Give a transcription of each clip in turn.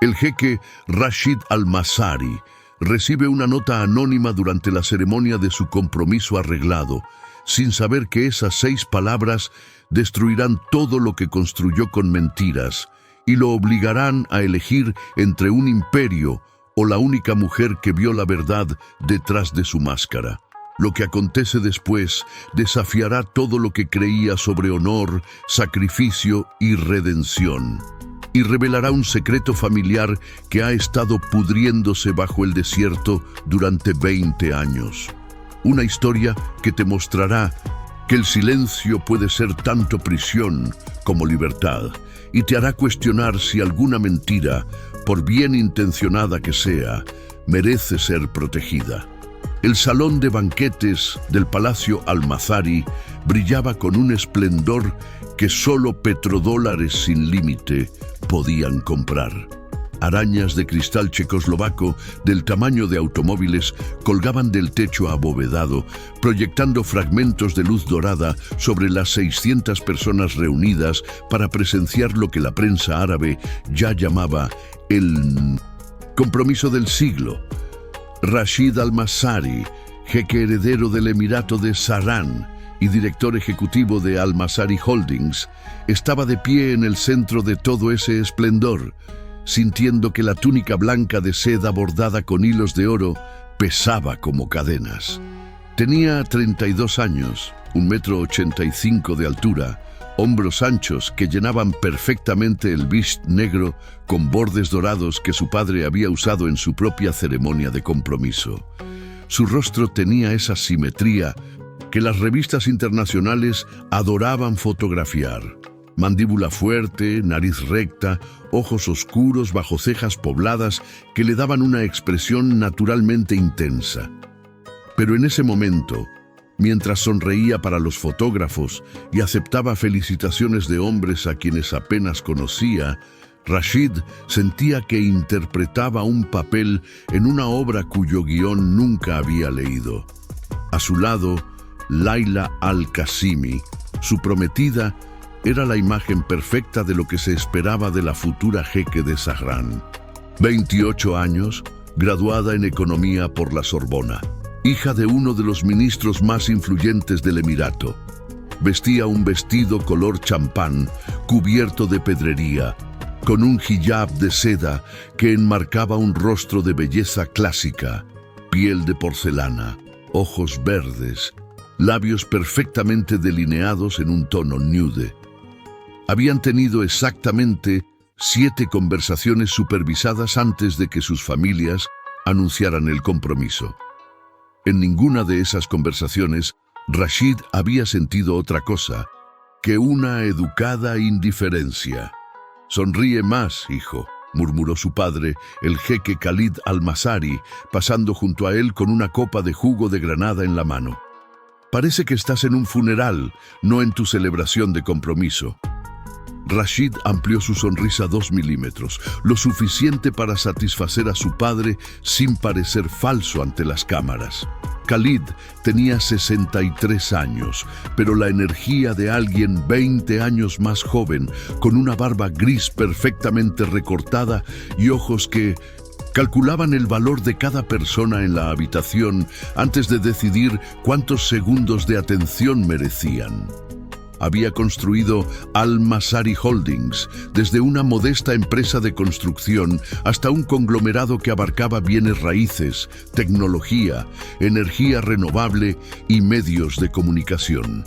El jeque Rashid Al-Mazari recibe una nota anónima durante la ceremonia de su compromiso arreglado, sin saber que esas 6 palabras destruirán todo lo que construyó con mentiras y lo obligarán a elegir entre un imperio o la única mujer que vio la verdad detrás de su máscara. Lo que acontece después desafiará todo lo que creía sobre honor, sacrificio y redención, y revelará un secreto familiar que ha estado pudriéndose bajo el desierto durante 20 años. Una historia que te mostrará que el silencio puede ser tanto prisión como libertad, y te hará cuestionar si alguna mentira, por bien intencionada que sea, merece ser protegida. El salón de banquetes del Palacio Al-Mazari brillaba con un esplendor que solo petrodólares sin límite podían comprar. Arañas de cristal checoslovaco del tamaño de automóviles colgaban del techo abovedado, proyectando fragmentos de luz dorada sobre las 600 personas reunidas para presenciar lo que la prensa árabe ya llamaba el compromiso del siglo. Rashid Al-Mazari, jeque heredero del Emirato de Sahran y director ejecutivo de Al-Mazari Holdings, estaba de pie en el centro de todo ese esplendor, sintiendo que la túnica blanca de seda bordada con hilos de oro pesaba como cadenas. Tenía 32 años, 1,85 m de altura, hombros anchos que llenaban perfectamente el bish negro con bordes dorados que su padre había usado en su propia ceremonia de compromiso. Su rostro tenía esa simetría que las revistas internacionales adoraban fotografiar. Mandíbula fuerte, nariz recta, ojos oscuros bajo cejas pobladas que le daban una expresión naturalmente intensa. Pero en ese momento, mientras sonreía para los fotógrafos y aceptaba felicitaciones de hombres a quienes apenas conocía, Rashid sentía que interpretaba un papel en una obra cuyo guión nunca había leído. A su lado, Laila Al-Qasimi, su prometida, era la imagen perfecta de lo que se esperaba de la futura jeque de Sahran. 28 años, graduada en Economía por la Sorbona, hija de uno de los ministros más influyentes del Emirato. Vestía un vestido color champán, cubierto de pedrería, con un hijab de seda que enmarcaba un rostro de belleza clásica, piel de porcelana, ojos verdes, labios perfectamente delineados en un tono nude. Habían tenido exactamente 7 conversaciones supervisadas antes de que sus familias anunciaran el compromiso. En ninguna de esas conversaciones, Rashid había sentido otra cosa que una educada indiferencia. «Sonríe más, hijo», murmuró su padre, el jeque Khalid Al-Mazari, pasando junto a él con una copa de jugo de granada en la mano. «Parece que estás en un funeral, no en tu celebración de compromiso». Rashid amplió su sonrisa 2 milímetros, lo suficiente para satisfacer a su padre sin parecer falso ante las cámaras. Khalid tenía 63 años, pero la energía de alguien 20 años más joven, con una barba gris perfectamente recortada y ojos que calculaban el valor de cada persona en la habitación antes de decidir cuántos segundos de atención merecían. Había construido Al-Mazari Holdings, desde una modesta empresa de construcción hasta un conglomerado que abarcaba bienes raíces, tecnología, energía renovable y medios de comunicación.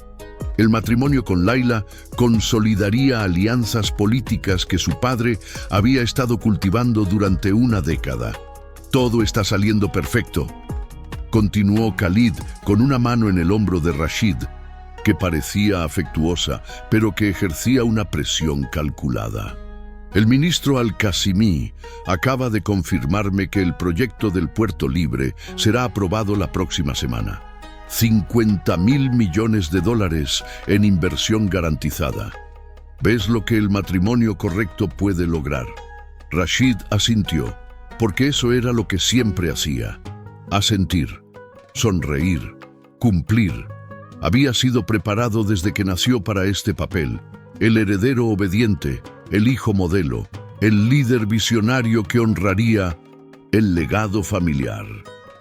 El matrimonio con Laila consolidaría alianzas políticas que su padre había estado cultivando durante una década. «Todo está saliendo perfecto», continuó Khalid con una mano en el hombro de Rashid, que parecía afectuosa, pero que ejercía una presión calculada. «El ministro Al-Qasimi acaba de confirmarme que el proyecto del Puerto Libre será aprobado la próxima semana. 50.000 millones de dólares en inversión garantizada. ¿Ves lo que el matrimonio correcto puede lograr?» Rashid asintió, porque eso era lo que siempre hacía: asentir, sonreír, cumplir. Había sido preparado desde que nació para este papel, el heredero obediente, el hijo modelo, el líder visionario que honraría el legado familiar.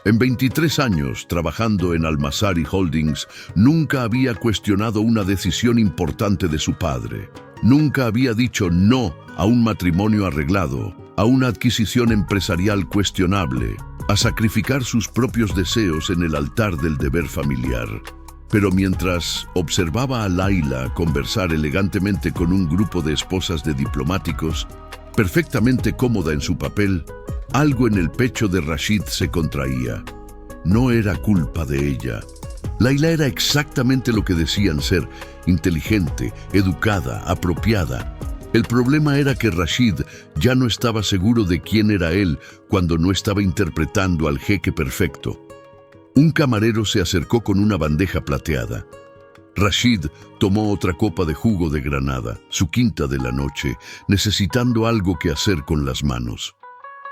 En 23 años trabajando en Al-Mazari Holdings, nunca había cuestionado una decisión importante de su padre. Nunca había dicho no a un matrimonio arreglado, a una adquisición empresarial cuestionable, a sacrificar sus propios deseos en el altar del deber familiar. Pero mientras observaba a Laila conversar elegantemente con un grupo de esposas de diplomáticos, perfectamente cómoda en su papel, algo en el pecho de Rashid se contraía. No era culpa de ella. Laila era exactamente lo que decían ser: inteligente, educada, apropiada. El problema era que Rashid ya no estaba seguro de quién era él cuando no estaba interpretando al jeque perfecto. Un camarero se acercó con una bandeja plateada. Rashid tomó otra copa de jugo de granada, su quinta de la noche, necesitando algo que hacer con las manos.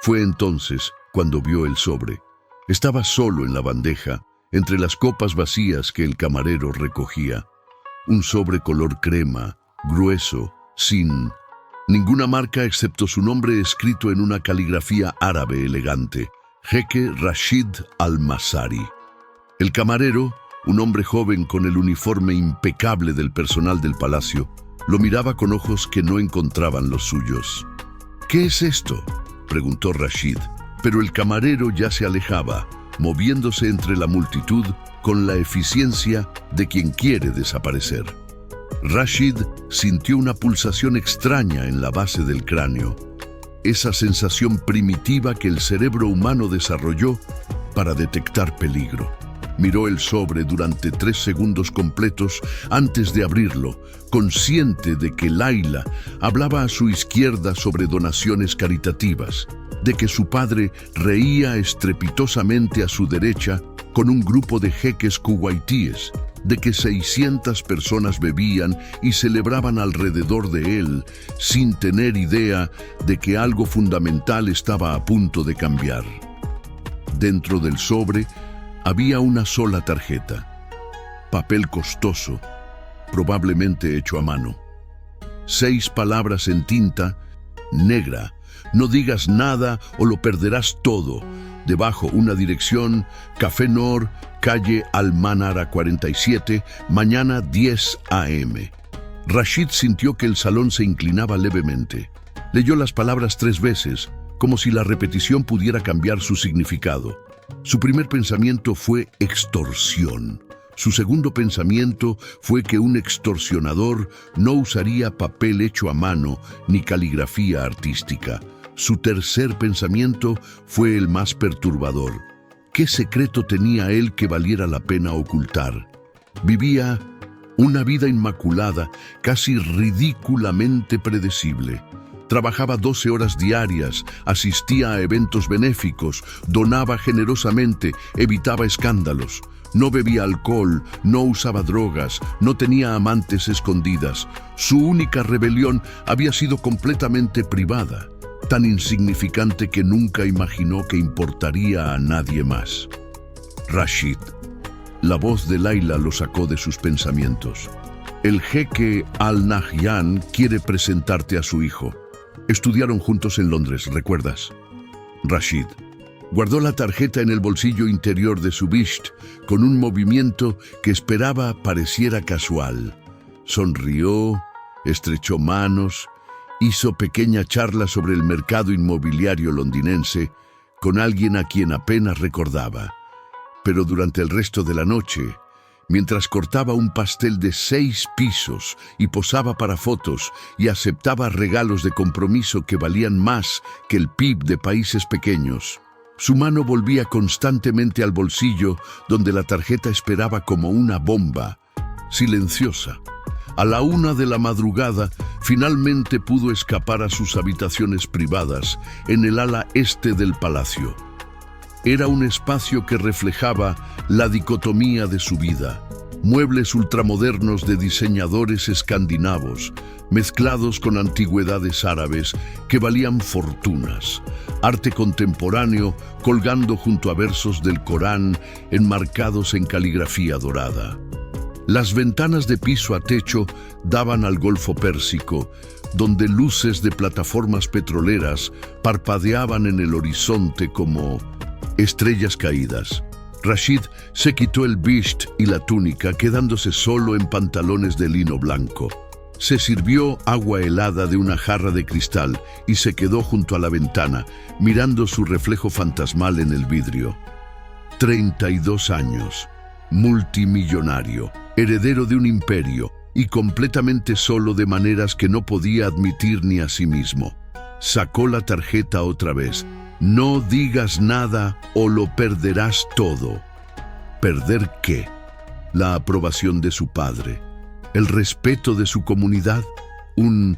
Fue entonces cuando vio el sobre. Estaba solo en la bandeja, entre las copas vacías que el camarero recogía. Un sobre color crema, grueso, sin ninguna marca excepto su nombre escrito en una caligrafía árabe elegante: Jeque Rashid Al-Mazari. El camarero, un hombre joven con el uniforme impecable del personal del palacio, lo miraba con ojos que no encontraban los suyos. «¿Qué es esto?», preguntó Rashid, pero el camarero ya se alejaba, moviéndose entre la multitud con la eficiencia de quien quiere desaparecer. Rashid sintió una pulsación extraña en la base del cráneo, esa sensación primitiva que el cerebro humano desarrolló para detectar peligro. Miró el sobre durante 3 segundos completos antes de abrirlo, consciente de que Laila hablaba a su izquierda sobre donaciones caritativas, de que su padre reía estrepitosamente a su derecha con un grupo de jeques kuwaitíes, de que 600 personas bebían y celebraban alrededor de él, sin tener idea de que algo fundamental estaba a punto de cambiar. Dentro del sobre había una sola tarjeta, papel costoso, probablemente hecho a mano. 6 palabras en tinta negra: «No digas nada o lo perderás todo». Debajo una dirección: Café Nor, calle Almanara 47, mañana 10 a.m. Rashid sintió que el salón se inclinaba levemente. Leyó las palabras 3 veces, como si la repetición pudiera cambiar su significado. Su primer pensamiento fue extorsión. Su segundo pensamiento fue que un extorsionador no usaría papel hecho a mano ni caligrafía artística. Su tercer pensamiento fue el más perturbador. ¿Qué secreto tenía él que valiera la pena ocultar? Vivía una vida inmaculada, casi ridículamente predecible. Trabajaba 12 horas diarias, asistía a eventos benéficos, donaba generosamente, evitaba escándalos. No bebía alcohol, no usaba drogas, no tenía amantes escondidas. Su única rebelión había sido completamente privada, tan insignificante que nunca imaginó que importaría a nadie más. Rashid. La voz de Laila lo sacó de sus pensamientos. El jeque Al-Nahyan quiere presentarte a su hijo. Estudiaron juntos en Londres, ¿recuerdas? Rashid guardó la tarjeta en el bolsillo interior de su bisht con un movimiento que esperaba pareciera casual. Sonrió, estrechó manos, hizo pequeña charla sobre el mercado inmobiliario londinense con alguien a quien apenas recordaba. Pero durante el resto de la noche, mientras cortaba un pastel de 6 pisos y posaba para fotos y aceptaba regalos de compromiso que valían más que el PIB de países pequeños, su mano volvía constantemente al bolsillo donde la tarjeta esperaba como una bomba, silenciosa. A la 1 de la madrugada, finalmente pudo escapar a sus habitaciones privadas en el ala este del palacio. Era un espacio que reflejaba la dicotomía de su vida. Muebles ultramodernos de diseñadores escandinavos, mezclados con antigüedades árabes que valían fortunas. Arte contemporáneo colgando junto a versos del Corán enmarcados en caligrafía dorada. Las ventanas de piso a techo daban al Golfo Pérsico, donde luces de plataformas petroleras parpadeaban en el horizonte como estrellas caídas. Rashid se quitó el bisht y la túnica, quedándose solo en pantalones de lino blanco. Se sirvió agua helada de una jarra de cristal y se quedó junto a la ventana, mirando su reflejo fantasmal en el vidrio. 32 años, multimillonario, heredero de un imperio y completamente solo de maneras que no podía admitir ni a sí mismo. Sacó la tarjeta otra vez. No digas nada o lo perderás todo. ¿Perder qué? La aprobación de su padre, el respeto de su comunidad, un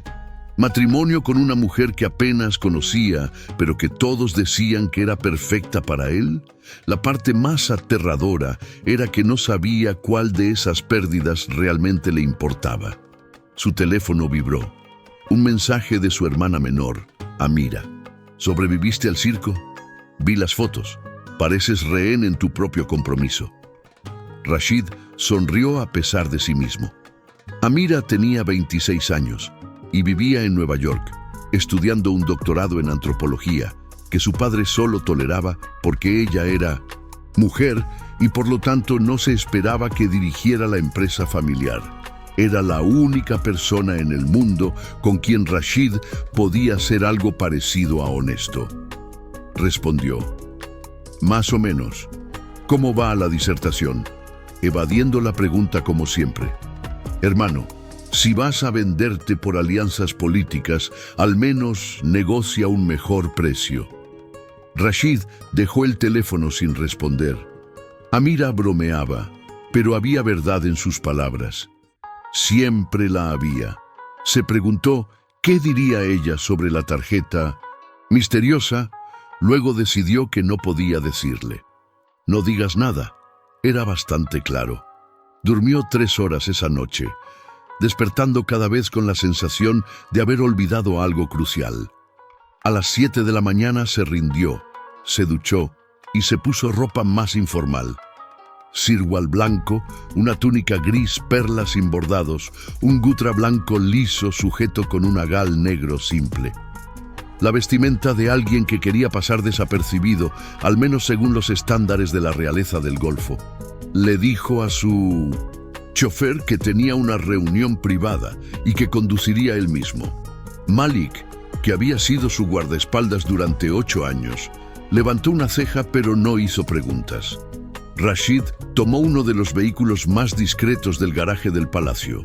matrimonio con una mujer que apenas conocía, pero que todos decían que era perfecta para él. La parte más aterradora era que no sabía cuál de esas pérdidas realmente le importaba. Su teléfono vibró. Un mensaje de su hermana menor, Amira. ¿Sobreviviste al circo? Vi las fotos. Pareces rehén en tu propio compromiso. Rashid sonrió a pesar de sí mismo. Amira tenía 26 años y vivía en Nueva York, estudiando un doctorado en antropología, que su padre solo toleraba porque ella era mujer y por lo tanto no se esperaba que dirigiera la empresa familiar. Era la única persona en el mundo con quien Rashid podía hacer algo parecido a honesto. Respondió: más o menos. ¿Cómo va la disertación? Evadiendo la pregunta como siempre. Hermano, si vas a venderte por alianzas políticas, al menos negocia un mejor precio. Rashid dejó el teléfono sin responder. Amira bromeaba, pero había verdad en sus palabras. Siempre la había. Se preguntó qué diría ella sobre la tarjeta misteriosa, luego decidió que no podía decirle. No digas nada. Era bastante claro. Durmió 3 horas esa noche, despertando cada vez con la sensación de haber olvidado algo crucial. A las 7 de la mañana se rindió, se duchó y se puso ropa más informal. Sirwal blanco, una túnica gris perla sin bordados, un gutra blanco liso sujeto con un agal negro simple. La vestimenta de alguien que quería pasar desapercibido, al menos según los estándares de la realeza del Golfo. Le dijo a su chofer que tenía una reunión privada y que conduciría él mismo. Malik, que había sido su guardaespaldas durante 8 años, levantó una ceja pero no hizo preguntas. Rashid tomó uno de los vehículos más discretos del garaje del palacio,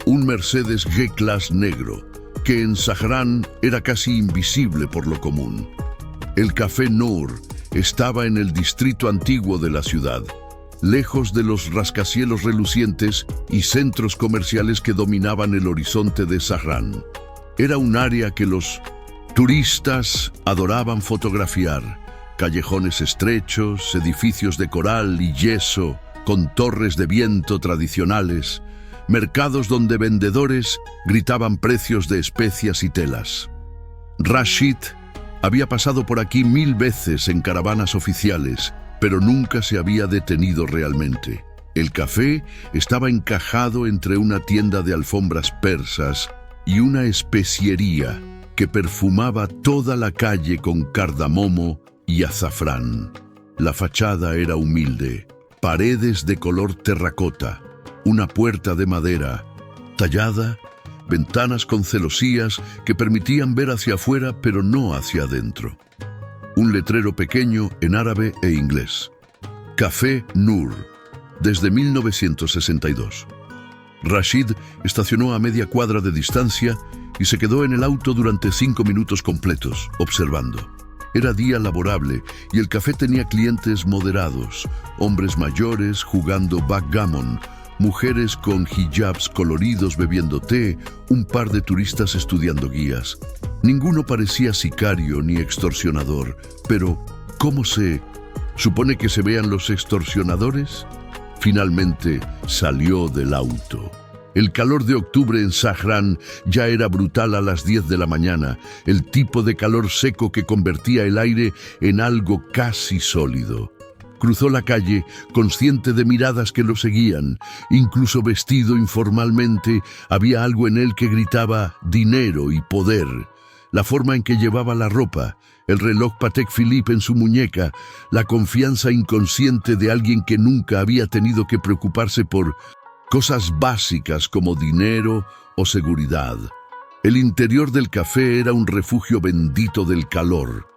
un Mercedes G-Class negro, que en Sahran era casi invisible por lo común. El Café Noor estaba en el distrito antiguo de la ciudad, lejos de los rascacielos relucientes y centros comerciales que dominaban el horizonte de Sahran. Era un área que los turistas adoraban fotografiar. Callejones estrechos, edificios de coral y yeso, con torres de viento tradicionales, mercados donde vendedores gritaban precios de especias y telas. Rashid había pasado por aquí 1000 veces en caravanas oficiales, pero nunca se había detenido realmente. El café estaba encajado entre una tienda de alfombras persas y una especiería que perfumaba toda la calle con cardamomo y azafrán. La fachada era humilde, paredes de color terracota, una puerta de madera tallada, ventanas con celosías que permitían ver hacia afuera pero no hacia adentro. Un letrero pequeño en árabe e inglés. Café Noor, desde 1962. Rashid estacionó a media cuadra de distancia y se quedó en el auto durante 5 minutos completos, observando. Era día laborable y el café tenía clientes moderados, hombres mayores jugando backgammon, mujeres con hijabs coloridos bebiendo té, un par de turistas estudiando guías. Ninguno parecía sicario ni extorsionador, pero ¿cómo se supone que se vean los extorsionadores? Finalmente salió del auto. El calor de octubre en Sahran ya era brutal a las 10 de la mañana, el tipo de calor seco que convertía el aire en algo casi sólido. Cruzó la calle, consciente de miradas que lo seguían. Incluso vestido informalmente, había algo en él que gritaba dinero y poder. La forma en que llevaba la ropa, el reloj Patek Philippe en su muñeca, la confianza inconsciente de alguien que nunca había tenido que preocuparse por cosas básicas como dinero o seguridad. El interior del café era un refugio bendito del calor.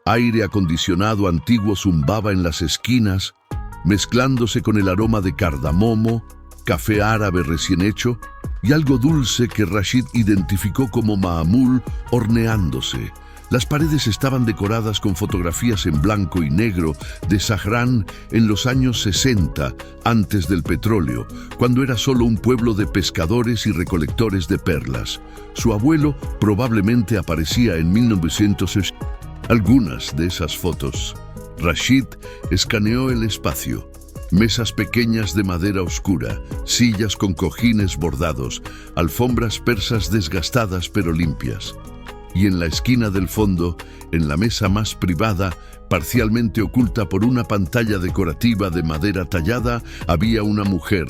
Aire acondicionado antiguo zumbaba en las esquinas, mezclándose con el aroma de cardamomo, café árabe recién hecho y algo dulce que Rashid identificó como maamul horneándose. Las paredes estaban decoradas con fotografías en blanco y negro de Sahran en los años 60, antes del petróleo, cuando era solo un pueblo de pescadores y recolectores de perlas. Su abuelo probablemente aparecía en 1960. Algunas de esas fotos. Rashid escaneó el espacio. Mesas pequeñas de madera oscura, sillas con cojines bordados, alfombras persas desgastadas pero limpias. Y en la esquina del fondo, en la mesa más privada, parcialmente oculta por una pantalla decorativa de madera tallada, había una mujer.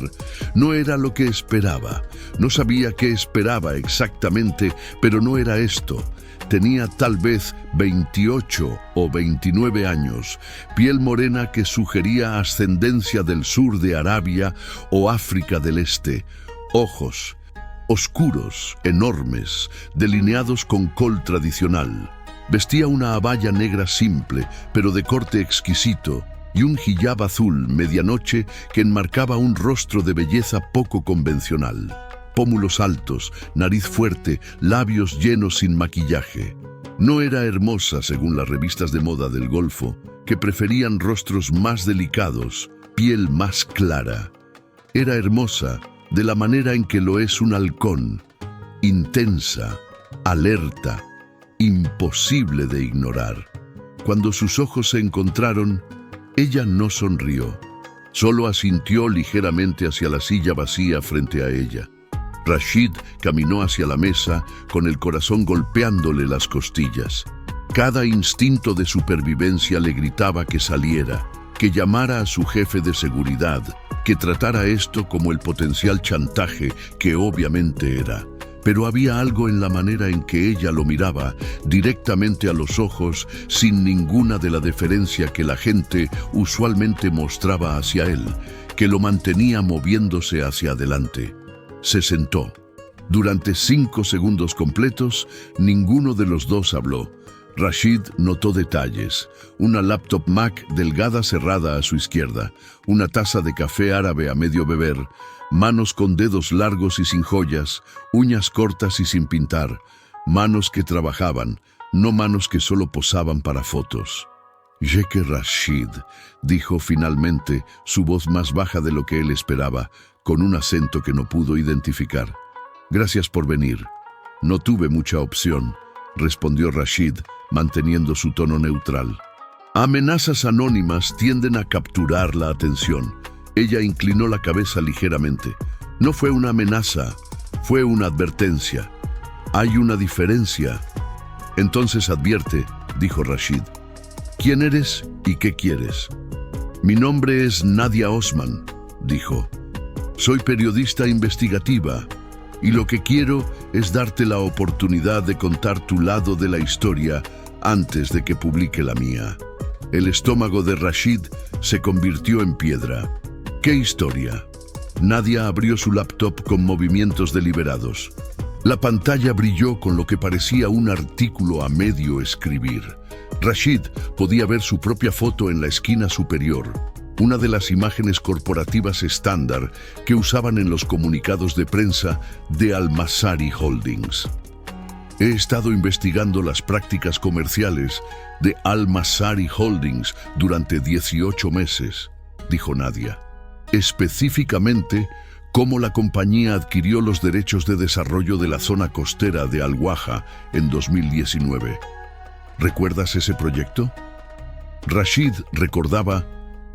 No era lo que esperaba. No sabía qué esperaba exactamente, pero no era esto. Tenía tal vez 28 o 29 años, piel morena que sugería ascendencia del sur de Arabia o África del Este, ojos oscuros, enormes, delineados con col tradicional. Vestía una abaya negra simple, pero de corte exquisito, y un hijab azul medianoche que enmarcaba un rostro de belleza poco convencional. Pómulos altos, nariz fuerte, labios llenos sin maquillaje. No era hermosa según las revistas de moda del Golfo, que preferían rostros más delicados, piel más clara. Era hermosa de la manera en que lo es un halcón, intensa, alerta, imposible de ignorar. Cuando sus ojos se encontraron, ella no sonrió, solo asintió ligeramente hacia la silla vacía frente a ella. Rashid caminó hacia la mesa con el corazón golpeándole las costillas. Cada instinto de supervivencia le gritaba que saliera, que llamara a su jefe de seguridad, que tratara esto como el potencial chantaje que obviamente era. Pero había algo en la manera en que ella lo miraba, directamente a los ojos, sin ninguna de la deferencia que la gente usualmente mostraba hacia él, que lo mantenía moviéndose hacia adelante. Se sentó. Durante 5 segundos completos, ninguno de los dos habló. Rashid notó detalles. Una laptop Mac delgada cerrada a su izquierda, una taza de café árabe a medio beber, manos con dedos largos y sin joyas, uñas cortas y sin pintar, manos que trabajaban, no manos que solo posaban para fotos. «Jeke Rashid», dijo finalmente, su voz más baja de lo que él esperaba, con un acento que no pudo identificar. «Gracias por venir». «No tuve mucha opción», respondió Rashid, manteniendo su tono neutral. Amenazas anónimas tienden a capturar la atención. Ella inclinó la cabeza ligeramente. No fue una amenaza, fue una advertencia. Hay una diferencia. Entonces advierte, dijo Rashid. ¿Quién eres y qué quieres? Mi nombre es Nadia Osman, dijo. Soy periodista investigativa y lo que quiero es darte la oportunidad de contar tu lado de la historia antes de que publique la mía. El estómago de Rashid se convirtió en piedra. ¿Qué historia? Nadia abrió su laptop con movimientos deliberados. La pantalla brilló con lo que parecía un artículo a medio escribir. Rashid podía ver su propia foto en la esquina superior, una de las imágenes corporativas estándar que usaban en los comunicados de prensa de Al-Masari Holdings. He estado investigando las prácticas comerciales de Al-Masari Holdings durante 18 meses, dijo Nadia. Específicamente, cómo la compañía adquirió los derechos de desarrollo de la zona costera de Al-Waja en 2019. ¿Recuerdas ese proyecto? Rashid recordaba.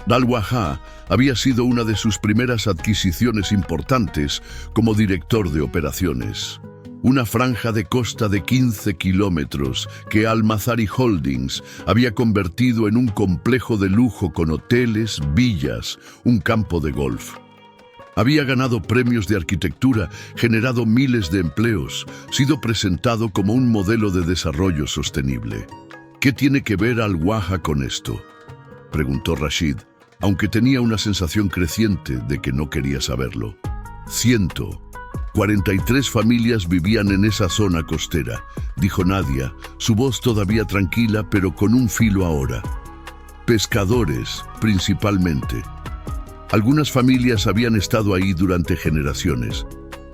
Al-Waja había sido una de sus primeras adquisiciones importantes como director de operaciones. una franja de costa de 15 kilómetros que Al-Mazari Holdings había convertido en un complejo de lujo con hoteles, villas, un campo de golf. Había ganado premios de arquitectura, generado miles de empleos, sido presentado como un modelo de desarrollo sostenible. ¿Qué tiene que ver Al-Waja con esto?, preguntó Rashid, aunque tenía una sensación creciente de que no quería saberlo. 143 familias vivían en esa zona costera, dijo Nadia, su voz todavía tranquila pero con un filo ahora. Pescadores, principalmente. Algunas familias habían estado ahí durante generaciones.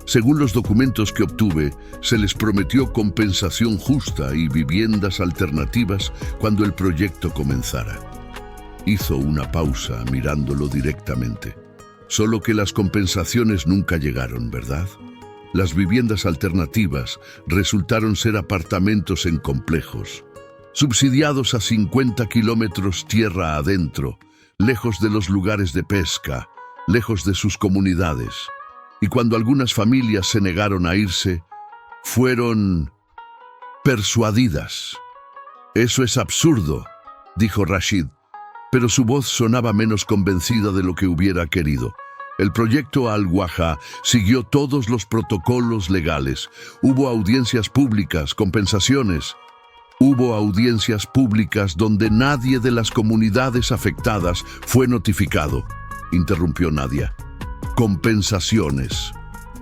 Según los documentos que obtuve, se les prometió compensación justa y viviendas alternativas cuando el proyecto comenzara. Hizo una pausa mirándolo directamente. Solo que las compensaciones nunca llegaron, ¿verdad? Las viviendas alternativas resultaron ser apartamentos en complejos, subsidiados a 50 kilómetros tierra adentro, lejos de los lugares de pesca, lejos de sus comunidades. Y cuando algunas familias se negaron a irse, fueron persuadidas. «Eso es absurdo», dijo Rashid, pero su voz sonaba menos convencida de lo que hubiera querido. El proyecto Al-Waja siguió todos los protocolos legales. Hubo audiencias públicas, compensaciones. Hubo audiencias públicas donde nadie de las comunidades afectadas fue notificado, interrumpió Nadia. Compensaciones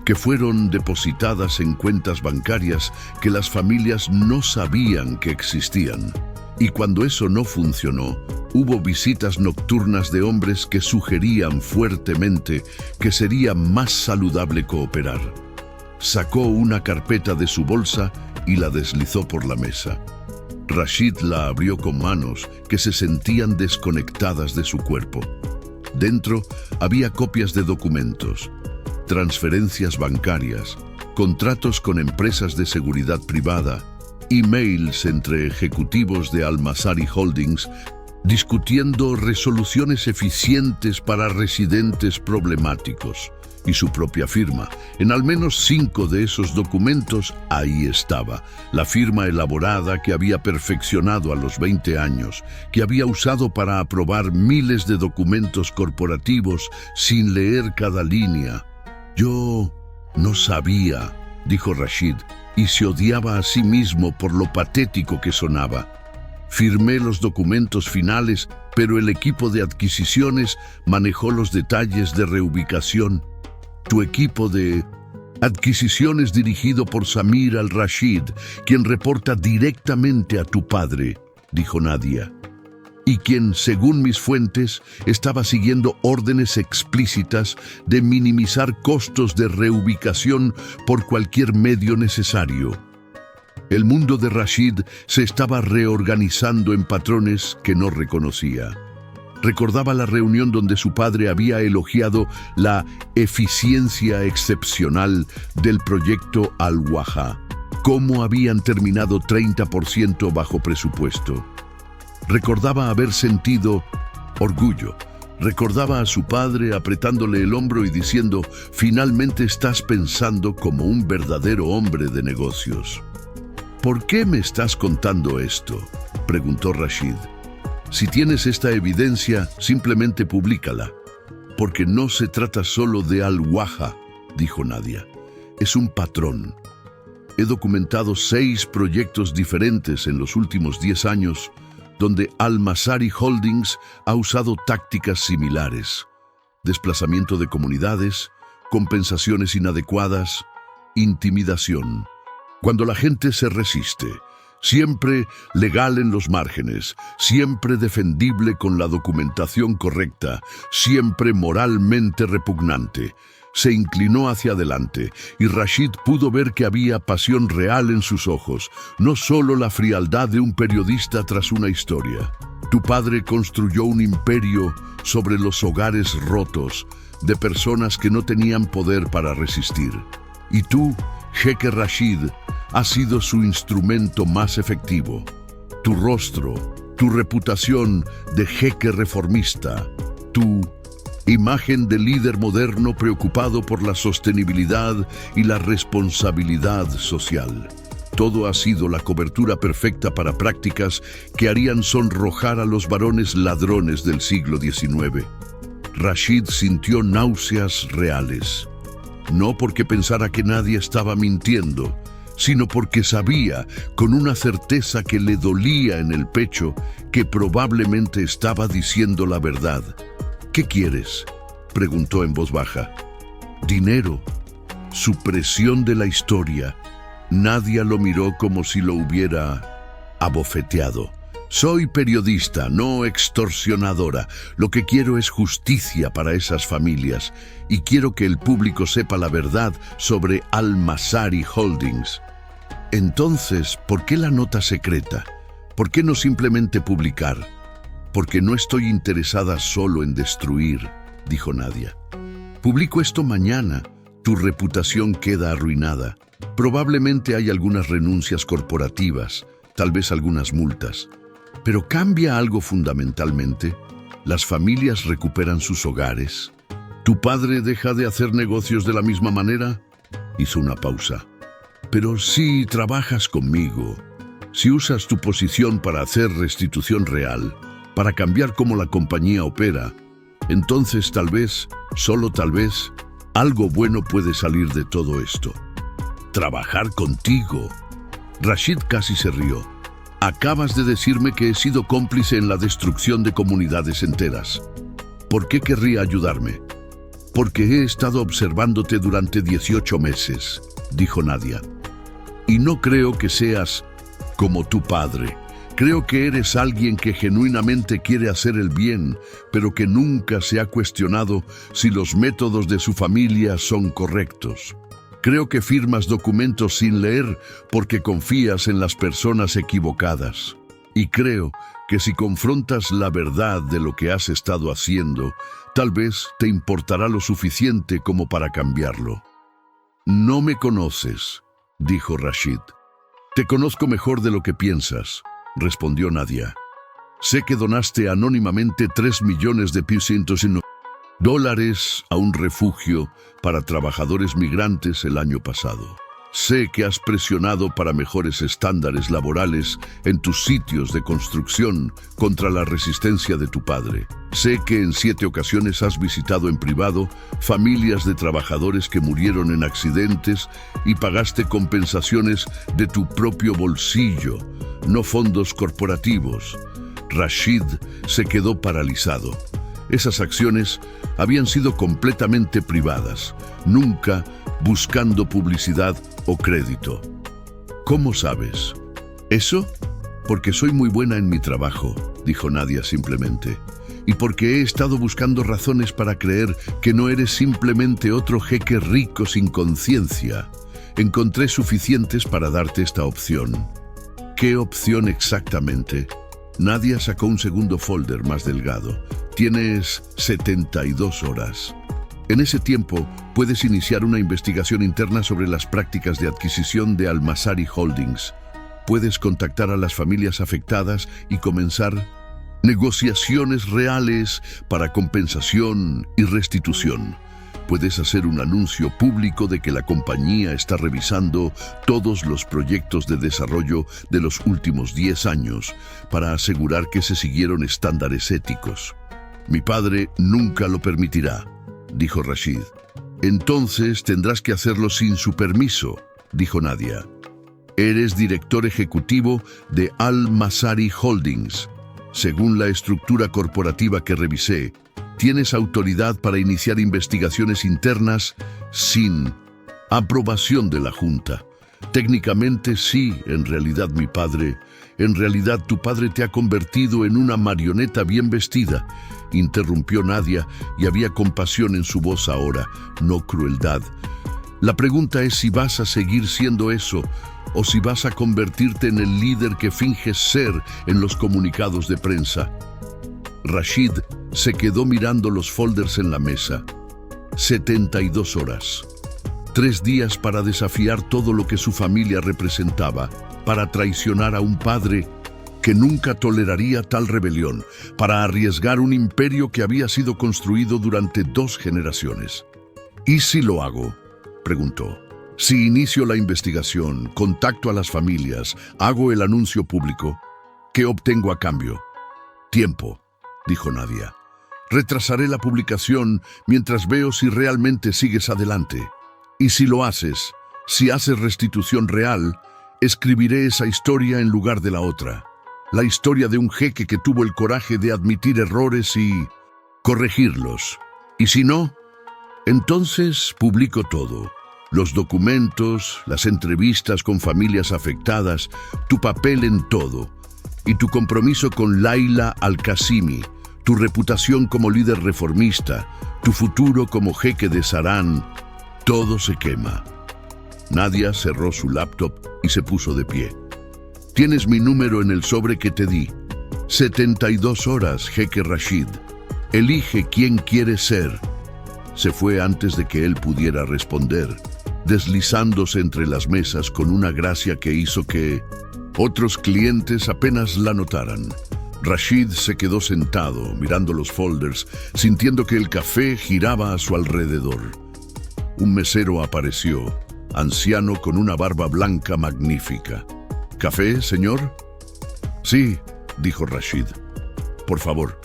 que fueron depositadas en cuentas bancarias que las familias no sabían que existían. Y cuando eso no funcionó, hubo visitas nocturnas de hombres que sugerían fuertemente que sería más saludable cooperar. Sacó una carpeta de su bolsa y la deslizó por la mesa. Rashid la abrió con manos que se sentían desconectadas de su cuerpo. Dentro había copias de documentos, transferencias bancarias, contratos con empresas de seguridad privada, emails entre ejecutivos de Al-Mazari Holdings discutiendo resoluciones eficientes para residentes problemáticos, y su propia firma. En al menos 5 de esos documentos ahí estaba, la firma elaborada que había perfeccionado a los 20 años, que había usado para aprobar miles de documentos corporativos sin leer cada línea. «Yo no sabía», dijo Rashid, y se odiaba a sí mismo por lo patético que sonaba. «Firmé los documentos finales, pero el equipo de adquisiciones manejó los detalles de reubicación. Tu equipo de adquisiciones dirigido por Samir al-Rashid, quien reporta directamente a tu padre», dijo Nadia, «y quien, según mis fuentes, estaba siguiendo órdenes explícitas de minimizar costos de reubicación por cualquier medio necesario». El mundo de Rashid se estaba reorganizando en patrones que no reconocía. Recordaba la reunión donde su padre había elogiado la eficiencia excepcional del proyecto Al-Waja, cómo habían terminado 30% bajo presupuesto. Recordaba haber sentido orgullo. Recordaba a su padre apretándole el hombro y diciendo: «Finalmente estás pensando como un verdadero hombre de negocios». «¿Por qué me estás contando esto?», preguntó Rashid. «Si tienes esta evidencia, simplemente públicala». «Porque no se trata solo de Al-Waja», dijo Nadia. «Es un patrón. He documentado 6 proyectos diferentes en los últimos 10 años donde Al-Mazari Holdings ha usado tácticas similares: desplazamiento de comunidades, compensaciones inadecuadas, intimidación. Cuando la gente se resiste, siempre legal en los márgenes, siempre defendible con la documentación correcta, siempre moralmente repugnante. Se inclinó hacia adelante y Rashid pudo ver que había pasión real en sus ojos, no solo la frialdad de un periodista tras una historia. Tu padre construyó un imperio sobre los hogares rotos de personas que no tenían poder para resistir. Y tú, Jeque Rashid, has sido su instrumento más efectivo. Tu rostro, tu reputación de jeque reformista, tu Imagen de líder moderno preocupado por la sostenibilidad y la responsabilidad social. Todo ha sido la cobertura perfecta para prácticas que harían sonrojar a los varones ladrones del siglo XIX. Rashid sintió náuseas reales. No porque pensara que nadie estaba mintiendo, sino porque sabía, con una certeza que le dolía en el pecho, que probablemente estaba diciendo la verdad. ¿Qué quieres?, preguntó en voz baja. Dinero. Supresión de la historia. Nadia lo miró como si lo hubiera abofeteado. Soy periodista, no extorsionadora. Lo que quiero es justicia para esas familias y quiero que el público sepa la verdad sobre Al-Mazari Holdings. Entonces, ¿por qué la nota secreta? ¿Por qué no simplemente publicar? Porque no estoy interesada solo en destruir, dijo Nadia. Publico esto mañana. Tu reputación queda arruinada. Probablemente hay algunas renuncias corporativas, tal vez algunas multas. Pero ¿cambia algo fundamentalmente? ¿Las familias recuperan sus hogares? ¿Tu padre deja de hacer negocios de la misma manera? Hizo una pausa. Pero si trabajas conmigo, si usas tu posición para hacer restitución real, para cambiar cómo la compañía opera, entonces tal vez, solo tal vez, algo bueno puede salir de todo esto. Trabajar contigo. Rashid casi se rió. Acabas de decirme que he sido cómplice en la destrucción de comunidades enteras. ¿Por qué querría ayudarme? Porque he estado observándote durante 18 meses, dijo Nadia. Y no creo que seas como tu padre. Creo que eres alguien que genuinamente quiere hacer el bien, pero que nunca se ha cuestionado si los métodos de su familia son correctos. Creo que firmas documentos sin leer porque confías en las personas equivocadas. Y creo que si confrontas la verdad de lo que has estado haciendo, tal vez te importará lo suficiente como para cambiarlo. No me conoces, dijo Rashid. Te conozco mejor de lo que piensas, respondió Nadia. Sé que donaste anónimamente 3 millones de $200 a un refugio para trabajadores migrantes el año pasado. Sé que has presionado para mejores estándares laborales en tus sitios de construcción contra la resistencia de tu padre. Sé que en 7 ocasiones has visitado en privado familias de trabajadores que murieron en accidentes y pagaste compensaciones de tu propio bolsillo, no fondos corporativos. Rashid se quedó paralizado. Esas acciones habían sido completamente privadas, nunca buscando publicidad o crédito. ¿Cómo sabes? ¿Eso? Porque soy muy buena en mi trabajo, dijo Nadia simplemente. Y porque he estado buscando razones para creer que no eres simplemente otro jeque rico sin conciencia. Encontré suficientes para darte esta opción. ¿Qué opción exactamente? Nadia sacó un segundo folder más delgado. Tienes 72 horas. En ese tiempo, puedes iniciar una investigación interna sobre las prácticas de adquisición de Al-Mazari Holdings. Puedes contactar a las familias afectadas y comenzar negociaciones reales para compensación y restitución. Puedes hacer un anuncio público de que la compañía está revisando todos los proyectos de desarrollo de los últimos 10 años para asegurar que se siguieron estándares éticos. Mi padre nunca lo permitirá, dijo Rashid. Entonces tendrás que hacerlo sin su permiso, dijo Nadia. Eres director ejecutivo de Al-Mazari Holdings. Según la estructura corporativa que revisé, tienes autoridad para iniciar investigaciones internas sin aprobación de la Junta. Técnicamente sí, en realidad tu padre te ha convertido en una marioneta bien vestida, interrumpió Nadia y había compasión en su voz ahora, no crueldad. La pregunta es si vas a seguir siendo eso o si vas a convertirte en el líder que finges ser en los comunicados de prensa. Rashid se quedó mirando los folders en la mesa. 72 horas. 3 días para desafiar todo lo que su familia representaba, para traicionar a un padre que nunca toleraría tal rebelión para arriesgar un imperio que había sido construido durante 2 generaciones. ¿Y si lo hago?, preguntó. Si inicio la investigación, contacto a las familias, hago el anuncio público, ¿qué obtengo a cambio? Tiempo, dijo Nadia. Retrasaré la publicación mientras veo si realmente sigues adelante. Y si lo haces, si haces restitución real, escribiré esa historia en lugar de la otra. La historia de un jeque que tuvo el coraje de admitir errores y corregirlos. Y si no, entonces publico todo. Los documentos, las entrevistas con familias afectadas, tu papel en todo. Y tu compromiso con Laila Al-Qasimi, tu reputación como líder reformista, tu futuro como jeque de Saran, todo se quema. Nadia cerró su laptop y se puso de pie. Tienes mi número en el sobre que te di. 72 horas, jeque Rashid. Elige quién quieres ser. Se fue antes de que él pudiera responder, deslizándose entre las mesas con una gracia que hizo que otros clientes apenas la notaran. Rashid se quedó sentado, mirando los folders, sintiendo que el café giraba a su alrededor. Un mesero apareció, anciano con una barba blanca magnífica. ¿Café, señor? Sí, dijo Rashid. Por favor.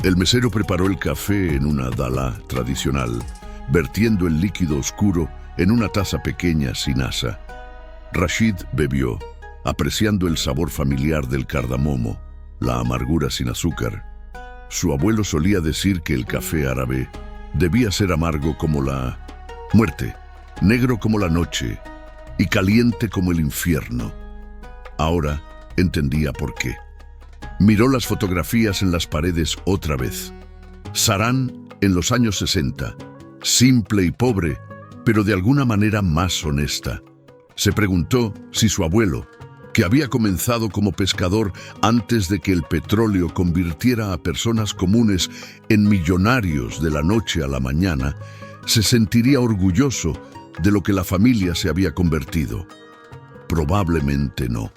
El mesero preparó el café en una dala tradicional, vertiendo el líquido oscuro en una taza pequeña sin asa. Rashid bebió, apreciando el sabor familiar del cardamomo, la amargura sin azúcar. Su abuelo solía decir que el café árabe debía ser amargo como la muerte, negro como la noche y caliente como el infierno. Ahora entendía por qué. Miró las fotografías en las paredes otra vez. Saran en los años 60, simple y pobre, pero de alguna manera más honesta. Se preguntó si su abuelo, que había comenzado como pescador antes de que el petróleo convirtiera a personas comunes en millonarios de la noche a la mañana, se sentiría orgulloso de lo que la familia se había convertido. Probablemente no.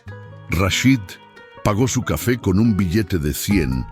Rashid pagó su café con un billete de 100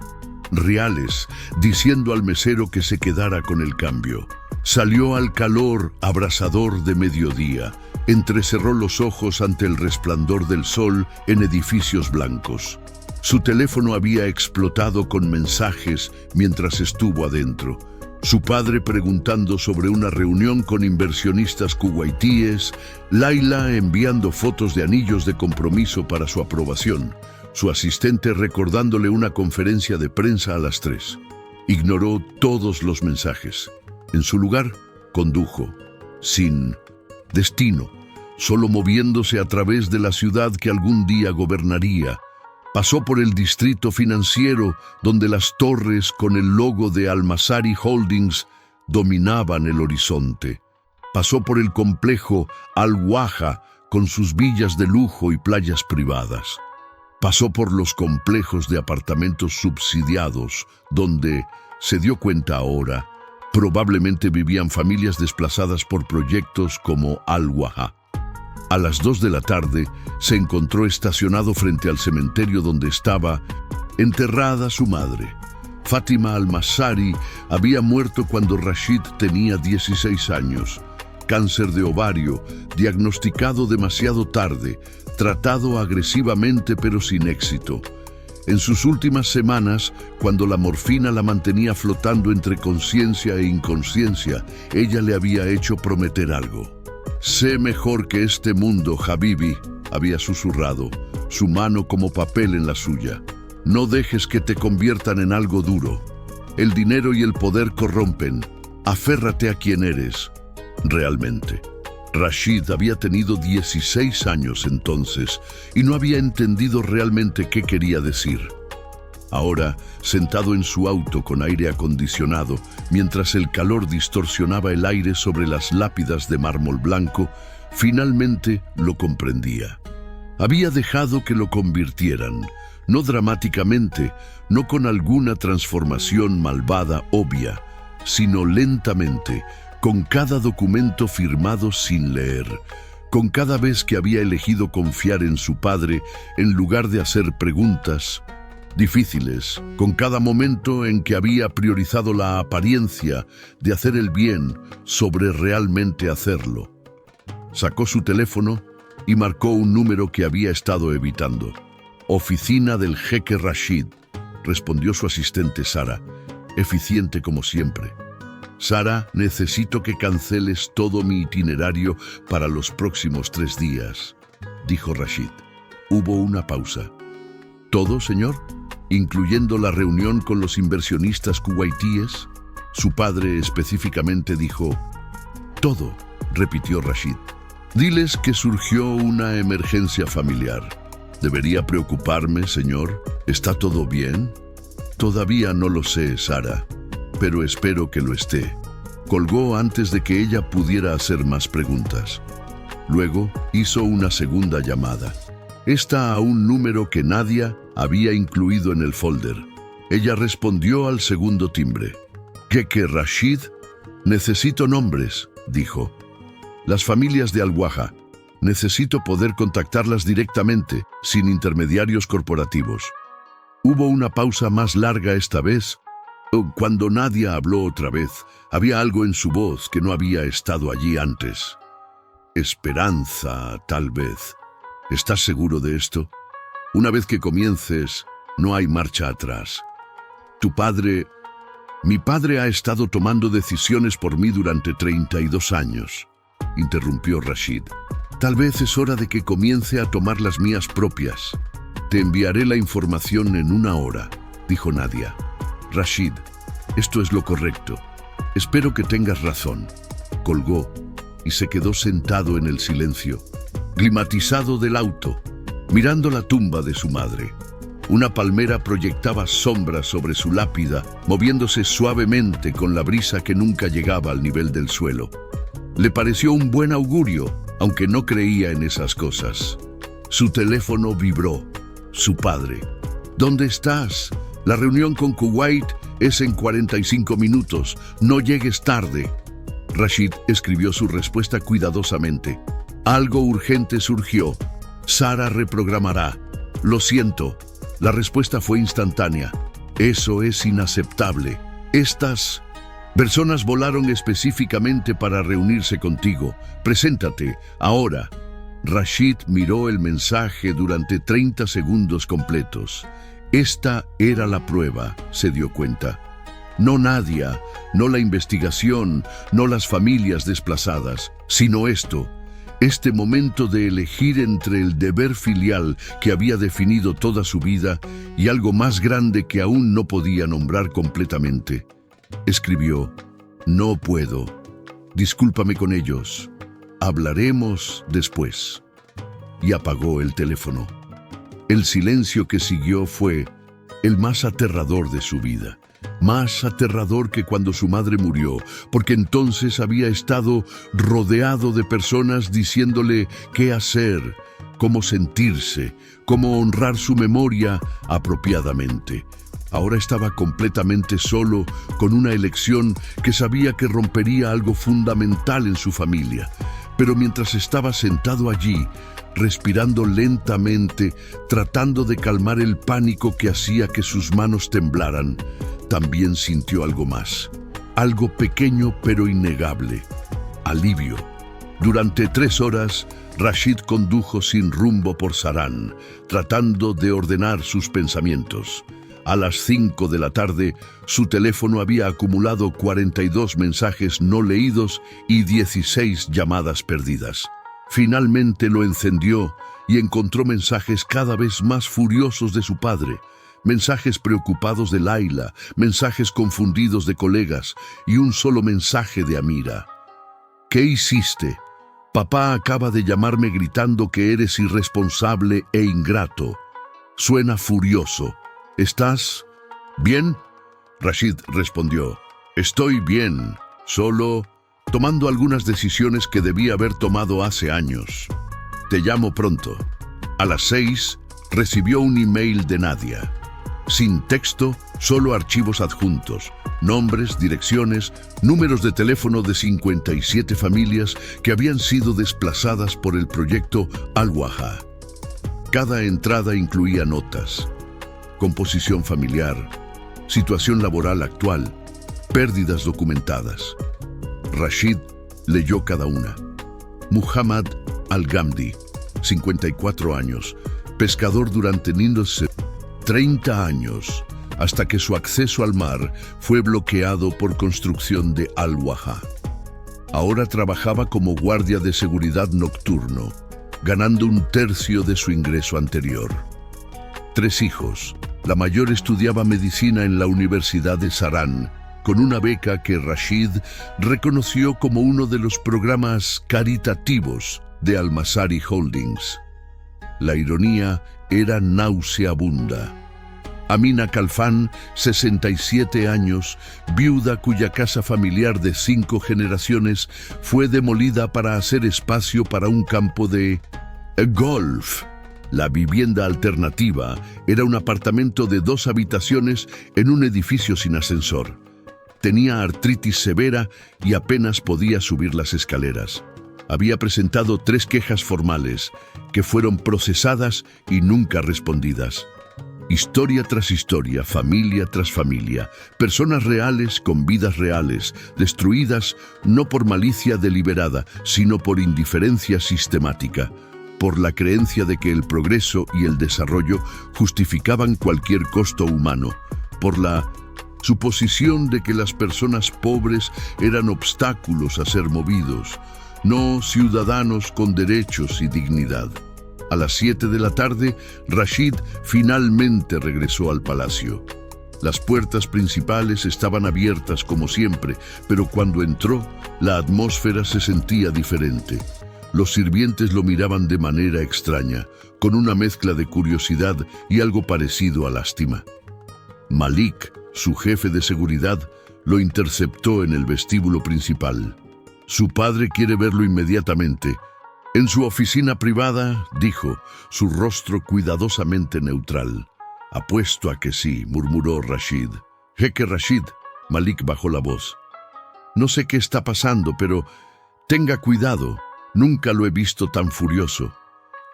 reales, diciendo al mesero que se quedara con el cambio. Salió al calor abrasador de mediodía, entrecerró los ojos ante el resplandor del sol en edificios blancos. Su teléfono había explotado con mensajes mientras estuvo adentro. Su padre preguntando sobre una reunión con inversionistas kuwaitíes, Laila enviando fotos de anillos de compromiso para su aprobación, su asistente recordándole una conferencia de prensa a las 3. Ignoró todos los mensajes. En su lugar, condujo, sin destino, solo moviéndose a través de la ciudad que algún día gobernaría. Pasó por el distrito financiero donde las torres con el logo de Al-Masari Holdings dominaban el horizonte. Pasó por el complejo Al-Waja con sus villas de lujo y playas privadas. Pasó por los complejos de apartamentos subsidiados donde, se dio cuenta ahora, probablemente vivían familias desplazadas por proyectos como Al-Waja. A las 2 de la tarde se encontró estacionado frente al cementerio donde estaba enterrada su madre. Fátima Al-Masari había muerto cuando Rashid tenía 16 años. Cáncer de ovario, diagnosticado demasiado tarde, tratado agresivamente pero sin éxito. En sus últimas semanas, cuando la morfina la mantenía flotando entre conciencia e inconsciencia, ella le había hecho prometer algo. «Sé mejor que este mundo, Habibi», había susurrado, su mano como papel en la suya. «No dejes que te conviertan en algo duro. El dinero y el poder corrompen. Aférrate a quien eres, realmente». Rashid había tenido 16 años entonces y no había entendido realmente qué quería decir. Ahora, sentado en su auto con aire acondicionado, mientras el calor distorsionaba el aire sobre las lápidas de mármol blanco, finalmente lo comprendía. Había dejado que lo convirtieran, no dramáticamente, no con alguna transformación malvada obvia, sino lentamente, con cada documento firmado sin leer, Con cada vez que había elegido confiar en su padre en lugar de hacer preguntas difíciles, con cada momento en que había priorizado la apariencia de hacer el bien sobre realmente hacerlo. Sacó su teléfono y marcó un número que había estado evitando. «Oficina del jeque Rashid», respondió su asistente Sara, eficiente como siempre. «Sara, necesito que canceles todo mi itinerario para los próximos 3 días», dijo Rashid. Hubo una pausa. «¿Todo, señor? ¿Incluyendo la reunión con los inversionistas kuwaitíes?». Su padre específicamente dijo: «Todo», repitió Rashid. «Diles que surgió una emergencia familiar». «¿Debería preocuparme, señor? ¿Está todo bien?» «Todavía no lo sé, Sara, pero espero que lo esté». Colgó antes de que ella pudiera hacer más preguntas. Luego hizo una segunda llamada. Esta a un número que Nadia había incluido en el folder. Ella respondió al segundo timbre. «Jeque Rashid, necesito nombres», dijo. «Las familias de Al-Waja. Necesito poder contactarlas directamente, sin intermediarios corporativos». Hubo una pausa más larga esta vez. Cuando Nadia habló otra vez, había algo en su voz que no había estado allí antes. «Esperanza, tal vez. ¿Estás seguro de esto? Una vez que comiences, no hay marcha atrás. Tu padre... Mi padre ha estado tomando decisiones por mí durante 32 años», interrumpió Rashid. «Tal vez es hora de que comience a tomar las mías propias». «Te enviaré la información en 1 hora», dijo Nadia. «Rashid, esto es lo correcto. Espero que tengas razón». Colgó y se quedó sentado en el silencio, climatizado del auto, mirando la tumba de su madre. Una palmera proyectaba sombras sobre su lápida, moviéndose suavemente con la brisa que nunca llegaba al nivel del suelo. Le pareció un buen augurio, aunque no creía en esas cosas. Su teléfono vibró. Su padre. «¿Dónde estás? La reunión con Kuwait es en 45 minutos. No llegues tarde». Rashid escribió su respuesta cuidadosamente. «Algo urgente surgió. Sara reprogramará. Lo siento». La respuesta fue instantánea. «Eso es inaceptable. Estas personas volaron específicamente para reunirse contigo. Preséntate, ahora». Rashid miró el mensaje durante 30 segundos completos. Esta era la prueba, se dio cuenta. No Nadia, no la investigación, no las familias desplazadas, sino esto. Este momento de elegir entre el deber filial que había definido toda su vida y algo más grande que aún no podía nombrar completamente. Escribió: «No puedo. Discúlpame con ellos. Hablaremos después». Y apagó el teléfono. El silencio que siguió fue el más aterrador de su vida. Más aterrador que cuando su madre murió, porque entonces había estado rodeado de personas diciéndole qué hacer, cómo sentirse, cómo honrar su memoria apropiadamente. Ahora estaba completamente solo, con una elección que sabía que rompería algo fundamental en su familia. Pero mientras estaba sentado allí, respirando lentamente, tratando de calmar el pánico que hacía que sus manos temblaran, también sintió algo más. Algo pequeño pero innegable. Alivio. Durante 3 horas, Rashid condujo sin rumbo por Saran, tratando de ordenar sus pensamientos. A las 5 de la tarde, su teléfono había acumulado 42 mensajes no leídos y 16 llamadas perdidas. Finalmente lo encendió y encontró mensajes cada vez más furiosos de su padre, mensajes preocupados de Laila, mensajes confundidos de colegas y un solo mensaje de Amira. «¿Qué hiciste? Papá acaba de llamarme gritando que eres irresponsable e ingrato. Suena furioso. ¿Estás bien?». Rashid respondió: «Estoy bien, solo tomando algunas decisiones que debí haber tomado hace años. Te llamo pronto». A las 6 recibió un email de Nadia. sin texto, solo archivos adjuntos, nombres, direcciones, números de teléfono de 57 familias que habían sido desplazadas por el proyecto Al-Waha. Cada entrada incluía notas, composición familiar, situación laboral actual, pérdidas documentadas. Rashid leyó cada una. Muhammad Al-Ghamdi, 54 años, pescador durante 30 años, hasta que su acceso al mar fue bloqueado por construcción de Al-Waha. Ahora trabajaba como guardia de seguridad nocturno, ganando un tercio de su ingreso anterior. 3 hijos. La mayor estudiaba medicina en la Universidad de Saran, con una beca que Rashid reconoció como uno de los programas caritativos de Al-Masari Holdings. La ironía era nauseabunda. Amina Khalfan, 67 años, viuda cuya casa familiar de 5 generaciones fue demolida para hacer espacio para un campo de golf. La vivienda alternativa era un apartamento de 2 habitaciones en un edificio sin ascensor. Tenía artritis severa y apenas podía subir las escaleras. Había presentado 3 quejas formales que fueron procesadas y nunca respondidas. Historia tras historia, familia tras familia, personas reales con vidas reales, destruidas no por malicia deliberada, sino por indiferencia sistemática, por la creencia de que el progreso y el desarrollo justificaban cualquier costo humano, por la suposición de que las personas pobres eran obstáculos a ser movidos, no ciudadanos con derechos y dignidad. A las 7 de la tarde, Rashid finalmente regresó al palacio. Las puertas principales estaban abiertas como siempre, pero cuando entró, la atmósfera se sentía diferente. Los sirvientes lo miraban de manera extraña, con una mezcla de curiosidad y algo parecido a lástima. Malik, su jefe de seguridad, lo interceptó en el vestíbulo principal. Su padre quiere verlo inmediatamente. En su oficina privada, dijo, su rostro cuidadosamente neutral. Apuesto a que sí, murmuró Rashid. Jeque Rashid, Malik bajó la voz. No sé qué está pasando, pero tenga cuidado. Nunca lo he visto tan furioso.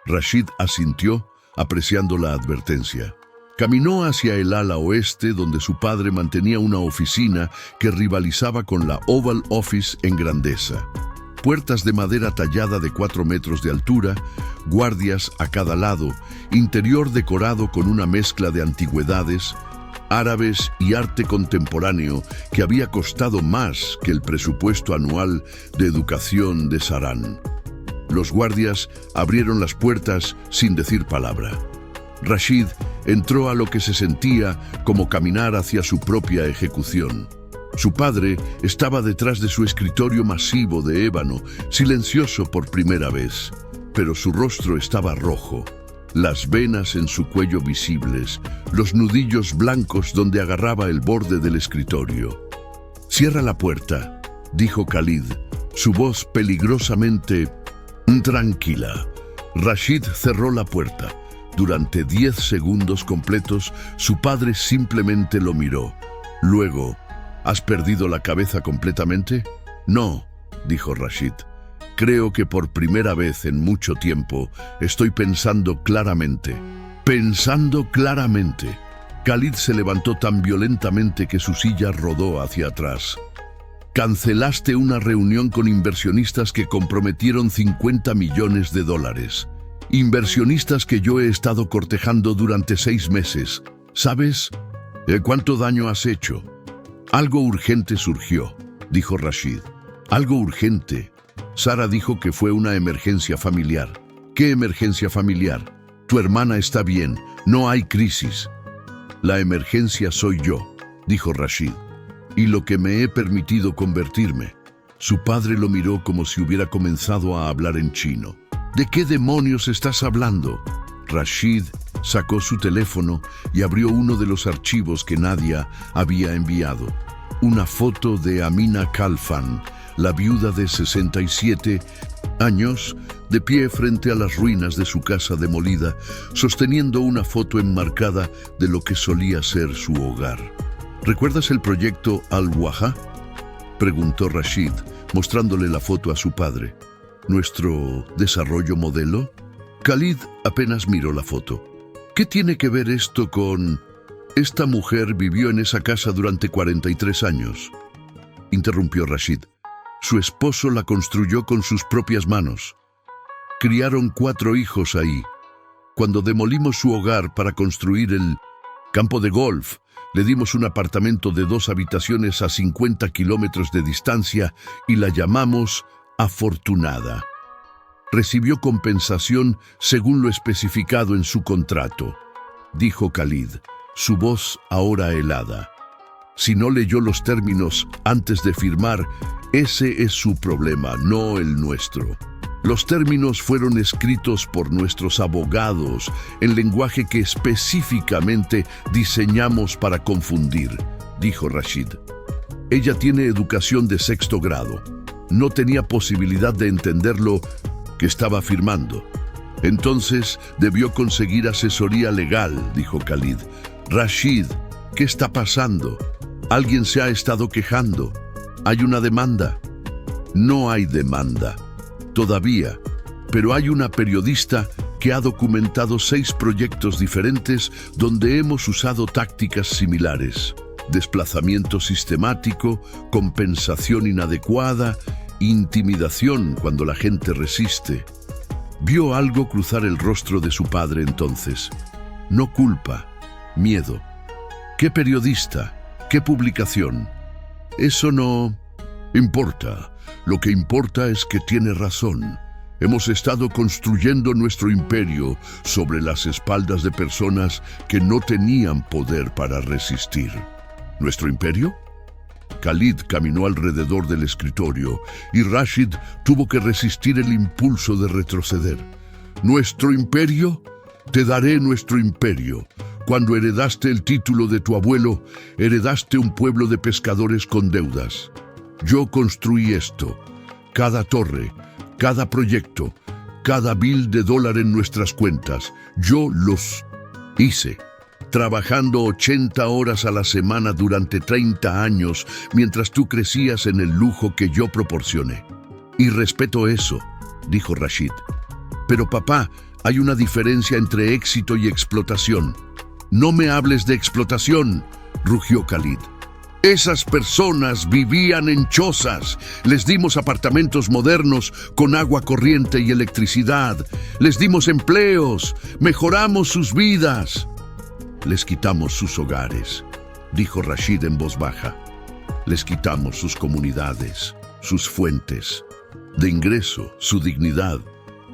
Rashid asintió, apreciando la advertencia. Caminó hacia el ala oeste, donde su padre mantenía una oficina que rivalizaba con la Oval Office en grandeza. Puertas de madera tallada de 4 metros de altura, guardias a cada lado, interior decorado con una mezcla de antigüedades, árabes y arte contemporáneo que había costado más que el presupuesto anual de educación de Saran. Los guardias abrieron las puertas sin decir palabra. Rashid entró a lo que se sentía como caminar hacia su propia ejecución. Su padre estaba detrás de su escritorio masivo de ébano, silencioso por primera vez, pero su rostro estaba rojo, las venas en su cuello visibles, los nudillos blancos donde agarraba el borde del escritorio. «Cierra la puerta», dijo Khalid, su voz peligrosamente tranquila. Rashid cerró la puerta. Durante 10 segundos completos, su padre simplemente lo miró. Luego, ¿has perdido la cabeza completamente? No, dijo Rashid. Creo que por primera vez en mucho tiempo estoy pensando claramente. Pensando claramente. Khalid se levantó tan violentamente que su silla rodó hacia atrás. Cancelaste una reunión con inversionistas que comprometieron $50 millones. Inversionistas que yo he estado cortejando durante 6 meses. ¿Sabes cuánto daño has hecho? Algo urgente surgió, dijo Rashid. Algo urgente. Sara dijo que fue una emergencia familiar. ¿Qué emergencia familiar? Tu hermana está bien, no hay crisis. La emergencia soy yo, dijo Rashid, y lo que me he permitido convertirme. Su padre lo miró como si hubiera comenzado a hablar en chino. ¿De qué demonios estás hablando? Rashid sacó su teléfono y abrió uno de los archivos que Nadia había enviado. Una foto de Amina Khalfan, la viuda de 67, años, de pie frente a las ruinas de su casa demolida, sosteniendo una foto enmarcada de lo que solía ser su hogar. ¿Recuerdas el proyecto Al-Waha?, preguntó Rashid, mostrándole la foto a su padre. ¿Nuestro desarrollo modelo? Khalid apenas miró la foto. ¿Qué tiene que ver esto con...? Esta mujer vivió en esa casa durante 43 años, interrumpió Rashid. Su esposo la construyó con sus propias manos. Criaron 4 hijos ahí. Cuando demolimos su hogar para construir el campo de golf, le dimos un apartamento de 2 habitaciones a 50 kilómetros de distancia y la llamamos Afortunada. Recibió compensación según lo especificado en su contrato, dijo Khalid, su voz ahora helada. Si no leyó los términos antes de firmar, ese es su problema, no el nuestro. Los términos fueron escritos por nuestros abogados en lenguaje que específicamente diseñamos para confundir, dijo Rashid. Ella tiene educación de 6º grado. No tenía posibilidad de entender lo que estaba firmando. Entonces debió conseguir asesoría legal, dijo Khalid. Rashid, ¿qué está pasando? Alguien se ha estado quejando. ¿Hay una demanda? No hay demanda, todavía, pero hay una periodista que ha documentado 6 proyectos diferentes donde hemos usado tácticas similares. Desplazamiento sistemático, compensación inadecuada, intimidación cuando la gente resiste. Vio algo cruzar el rostro de su padre entonces. No culpa, miedo. ¿Qué periodista? ¿Qué publicación? Eso no importa. Lo que importa es que tiene razón. Hemos estado construyendo nuestro imperio sobre las espaldas de personas que no tenían poder para resistir. ¿Nuestro imperio? Khalid caminó alrededor del escritorio y Rashid tuvo que resistir el impulso de retroceder. ¿Nuestro imperio? Te daré nuestro imperio. Cuando heredaste el título de tu abuelo, heredaste un pueblo de pescadores con deudas. Yo construí esto. Cada torre, cada proyecto, cada bill de dólar en nuestras cuentas, yo los hice. Trabajando 80 horas a la semana durante 30 años, mientras tú crecías en el lujo que yo proporcioné. Y respeto eso, dijo Rashid. Pero papá, hay una diferencia entre éxito y explotación. No me hables de explotación, rugió Khalid. Esas personas vivían en chozas. Les dimos apartamentos modernos con agua corriente y electricidad. Les dimos empleos. Mejoramos sus vidas. Les quitamos sus hogares, dijo Rashid en voz baja. Les quitamos sus comunidades, sus fuentes de ingreso, su dignidad.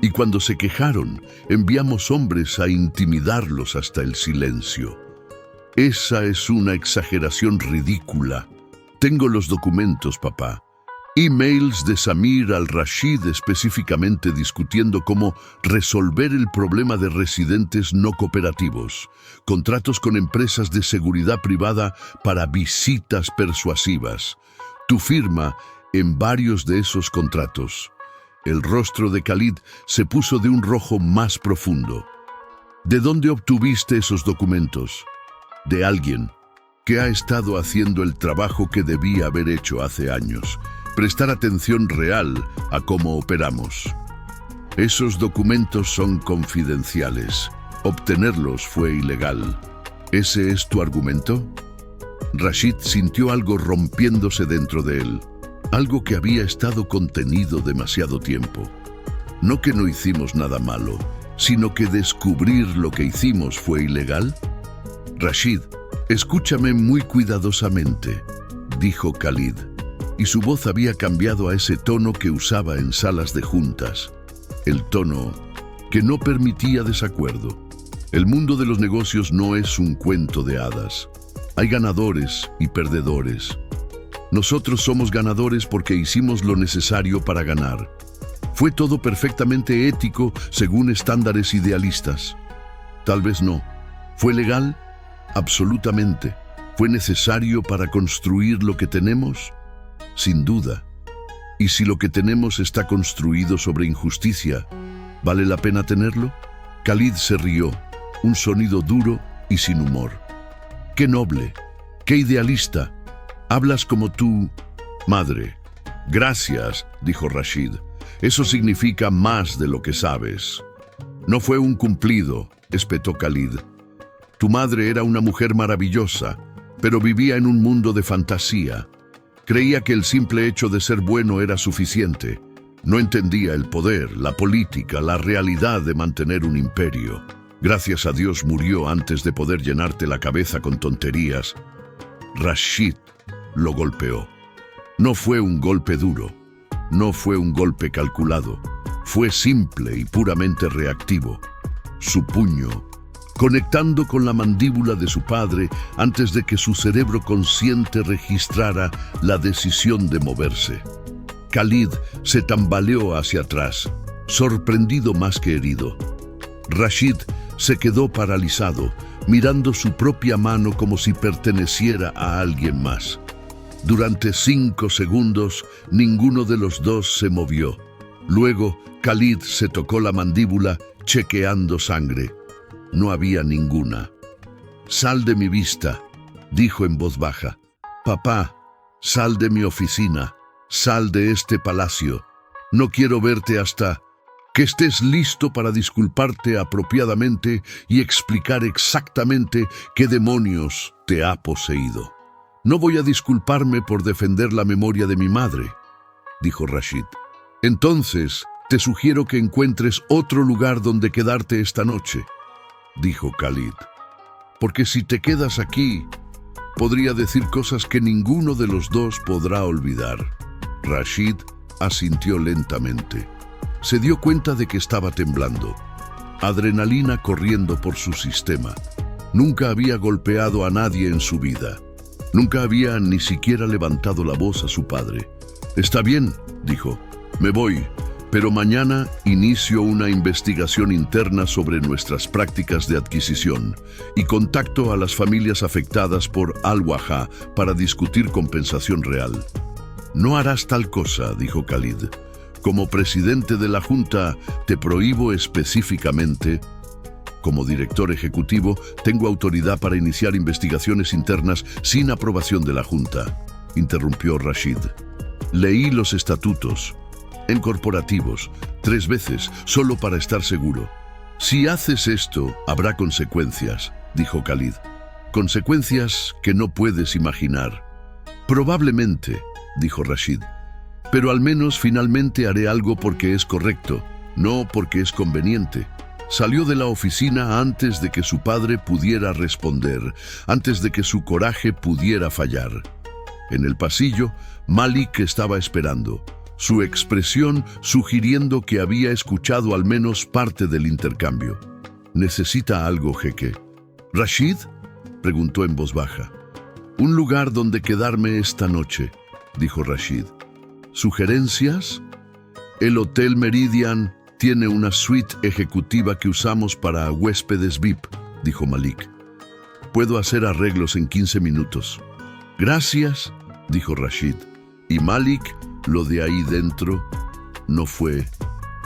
Y cuando se quejaron, enviamos hombres a intimidarlos hasta el silencio. Esa es una exageración ridícula. Tengo los documentos, papá. Emails de Samir al-Rashid específicamente discutiendo cómo resolver el problema de residentes no cooperativos. Contratos con empresas de seguridad privada para visitas persuasivas. Tu firma en varios de esos contratos. El rostro de Khalid se puso de un rojo más profundo. ¿De dónde obtuviste esos documentos? De alguien que ha estado haciendo el trabajo que debía haber hecho hace años. Prestar atención real a cómo operamos. Esos documentos son confidenciales. Obtenerlos fue ilegal. ¿Ese es tu argumento? Rashid sintió algo rompiéndose dentro de él. Algo que había estado contenido demasiado tiempo. No que no hicimos nada malo, sino que descubrir lo que hicimos fue ilegal. Rashid, escúchame muy cuidadosamente, dijo Khalid, y su voz había cambiado a ese tono que usaba en salas de juntas, el tono que no permitía desacuerdo. El mundo de los negocios no es un cuento de hadas. Hay ganadores y perdedores. Nosotros somos ganadores porque hicimos lo necesario para ganar. Fue todo perfectamente ético según estándares idealistas. Tal vez no. ¿Fue legal? Absolutamente. ¿Fue necesario para construir lo que tenemos? Sin duda. ¿Y si lo que tenemos está construido sobre injusticia, vale la pena tenerlo? Khalid se rió, un sonido duro y sin humor. ¡Qué noble! ¡Qué idealista! Hablas como tu madre. Gracias, dijo Rashid. Eso significa más de lo que sabes. No fue un cumplido, espetó Khalid. Tu madre era una mujer maravillosa, pero vivía en un mundo de fantasía. Creía que el simple hecho de ser bueno era suficiente. No entendía el poder, la política, la realidad de mantener un imperio. Gracias a Dios murió antes de poder llenarte la cabeza con tonterías. Rashid lo golpeó. No fue un golpe duro, no fue un golpe calculado, fue simple y puramente reactivo. Su puño, conectando con la mandíbula de su padre antes de que su cerebro consciente registrara la decisión de moverse. Khalid se tambaleó hacia atrás, sorprendido más que herido. Rashid se quedó paralizado, mirando su propia mano como si perteneciera a alguien más. Durante 5 segundos, ninguno de los dos se movió. Luego, Khalid se tocó la mandíbula, chequeando sangre. No había ninguna. «Sal de mi vista», dijo en voz baja. «Papá, sal de mi oficina, sal de este palacio. No quiero verte hasta que estés listo para disculparte apropiadamente y explicar exactamente qué demonios te ha poseído». «No voy a disculparme por defender la memoria de mi madre», dijo Rashid. «Entonces, te sugiero que encuentres otro lugar donde quedarte esta noche», dijo Khalid. «Porque si te quedas aquí, podría decir cosas que ninguno de los dos podrá olvidar». Rashid asintió lentamente. Se dio cuenta de que estaba temblando. Adrenalina corriendo por su sistema. Nunca había golpeado a nadie en su vida. Nunca había ni siquiera levantado la voz a su padre. «Está bien», dijo, «me voy, pero mañana inicio una investigación interna sobre nuestras prácticas de adquisición y contacto a las familias afectadas por Al-Waja para discutir compensación real». «No harás tal cosa», dijo Khalid. «Como presidente de la Junta, te prohíbo específicamente. Como director ejecutivo, tengo autoridad para iniciar investigaciones internas sin aprobación de la Junta», interrumpió Rashid. «Leí los estatutos, en corporativos, 3 veces, solo para estar seguro. Si haces esto, habrá consecuencias», dijo Khalid. «Consecuencias que no puedes imaginar». «Probablemente», dijo Rashid. «Pero al menos finalmente haré algo porque es correcto, no porque es conveniente». Salió de la oficina antes de que su padre pudiera responder, antes de que su coraje pudiera fallar. En el pasillo, Malik estaba esperando, su expresión sugiriendo que había escuchado al menos parte del intercambio. «¿Necesita algo, jeque?» «¿Rashid?», preguntó en voz baja. «Un lugar donde quedarme esta noche», dijo Rashid. «¿Sugerencias?» «El Hotel Meridian tiene una suite ejecutiva que usamos para huéspedes VIP», dijo Malik. «Puedo hacer arreglos en 15 minutos». «Gracias», dijo Rashid. «Y Malik, lo de ahí dentro no fue...»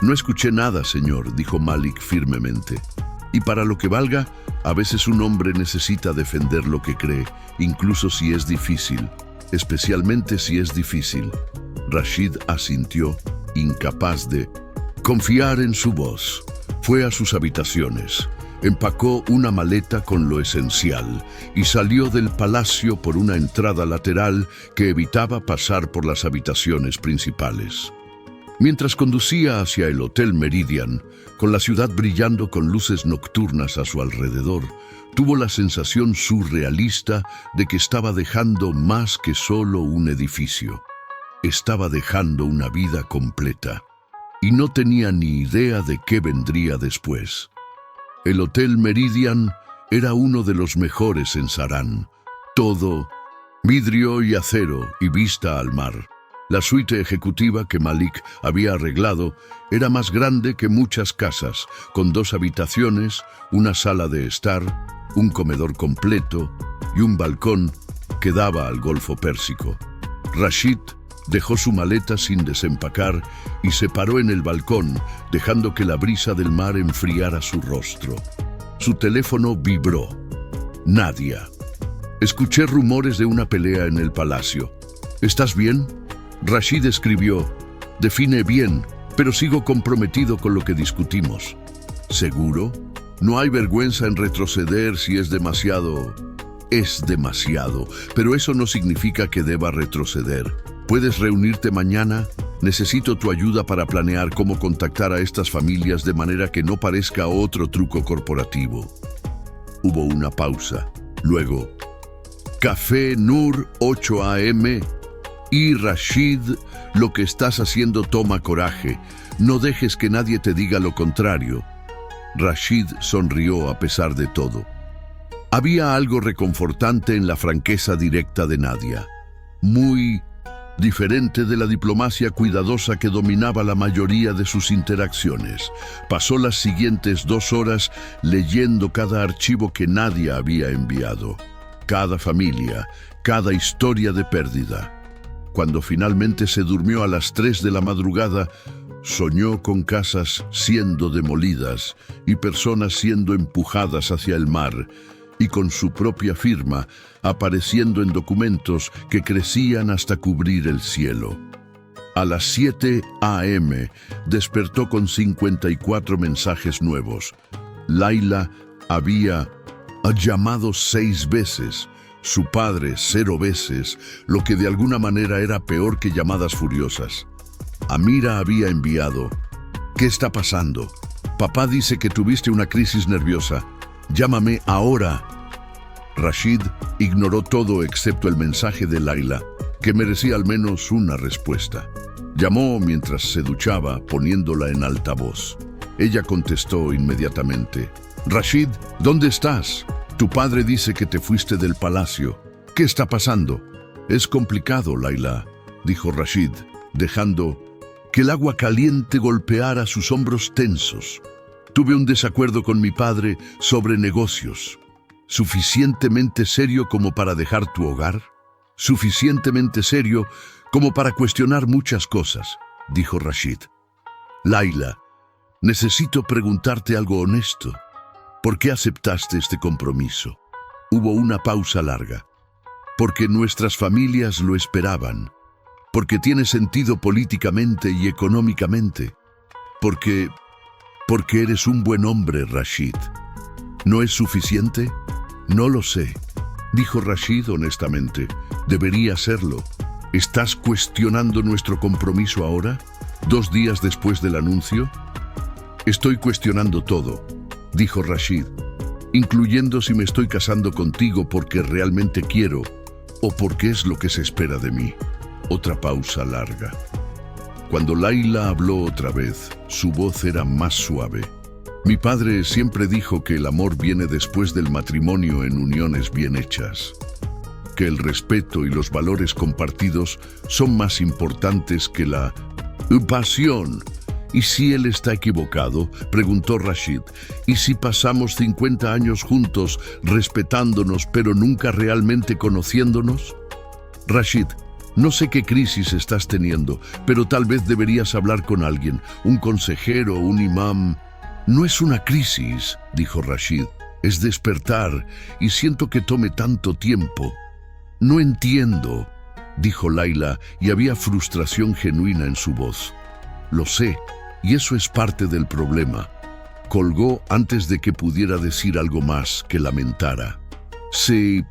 «No escuché nada, señor», dijo Malik firmemente. «Y para lo que valga, a veces un hombre necesita defender lo que cree, incluso si es difícil, especialmente si es difícil». Rashid asintió, incapaz de confiar en su voz. Fue a sus habitaciones, empacó una maleta con lo esencial y salió del palacio por una entrada lateral que evitaba pasar por las habitaciones principales. Mientras conducía hacia el Hotel Meridian, con la ciudad brillando con luces nocturnas a su alrededor, tuvo la sensación surrealista de que estaba dejando más que solo un edificio. Estaba dejando una vida completa. Y no tenía ni idea de qué vendría después. El Hotel Meridian era uno de los mejores en Saran. Todo vidrio y acero y vista al mar. La suite ejecutiva que Malik había arreglado era más grande que muchas casas, con 2 habitaciones, una sala de estar, un comedor completo y un balcón que daba al Golfo Pérsico. Rashid Dejó su maleta sin desempacar y se paró en el balcón, dejando que la brisa del mar enfriara su rostro. Su teléfono vibró. Nadia. Escuché rumores de una pelea en el palacio. ¿Estás bien? Rashid escribió. Define bien, pero sigo comprometido con lo que discutimos. ¿Seguro? No hay vergüenza en retroceder si es demasiado. Es demasiado, pero eso no significa que deba retroceder. ¿Puedes reunirte mañana? Necesito tu ayuda para planear cómo contactar a estas familias de manera que no parezca otro truco corporativo. Hubo una pausa. Luego, Café Nur 8 AM y Rashid, lo que estás haciendo toma coraje. No dejes que nadie te diga lo contrario. Rashid sonrió a pesar de todo. Había algo reconfortante en la franqueza directa de Nadia. Muy diferente de la diplomacia cuidadosa que dominaba la mayoría de sus interacciones. Pasó las siguientes 2 horas leyendo cada archivo que Nadia había enviado. Cada familia, cada historia de pérdida. Cuando finalmente se durmió a las 3 de la madrugada, soñó con casas siendo demolidas y personas siendo empujadas hacia el mar, y con su propia firma apareciendo en documentos que crecían hasta cubrir el cielo. A las 7 AM despertó con 54 mensajes nuevos. Laila había llamado 6 veces, su padre 0 veces, lo que de alguna manera era peor que llamadas furiosas. Amira había enviado: ¿qué está pasando? Papá dice que tuviste una crisis nerviosa. Llámame ahora. Rashid ignoró todo excepto el mensaje de Laila, que merecía al menos una respuesta. Llamó mientras se duchaba, poniéndola en altavoz. Ella contestó inmediatamente: Rashid, ¿dónde estás? Tu padre dice que te fuiste del palacio. ¿Qué está pasando? Es complicado, Laila, dijo Rashid, dejando que el agua caliente golpeara sus hombros tensos. Tuve un desacuerdo con mi padre sobre negocios. ¿Suficientemente serio como para dejar tu hogar? Suficientemente serio como para cuestionar muchas cosas, dijo Rashid. Laila, necesito preguntarte algo honesto. ¿Por qué aceptaste este compromiso? Hubo una pausa larga. Porque nuestras familias lo esperaban. Porque tiene sentido políticamente y económicamente. Porque eres un buen hombre, Rashid. ¿No es suficiente? No lo sé, dijo Rashid honestamente. Debería serlo. ¿Estás cuestionando nuestro compromiso ahora, 2 días después del anuncio? Estoy cuestionando todo, dijo Rashid, incluyendo si me estoy casando contigo porque realmente quiero o porque es lo que se espera de mí. Otra pausa larga. Cuando Laila habló otra vez, su voz era más suave. Mi padre siempre dijo que el amor viene después del matrimonio en uniones bien hechas, que el respeto y los valores compartidos son más importantes que la pasión. ¿Y si él está equivocado?, preguntó Rashid. ¿Y si pasamos 50 años juntos, respetándonos, pero nunca realmente conociéndonos? Rashid, no sé qué crisis estás teniendo, pero tal vez deberías hablar con alguien, un consejero, un imán. No es una crisis, dijo Rashid, es despertar, y siento que tome tanto tiempo. No entiendo, dijo Laila, y había frustración genuina en su voz. Lo sé, y eso es parte del problema. Colgó antes de que pudiera decir algo más que lamentara. Se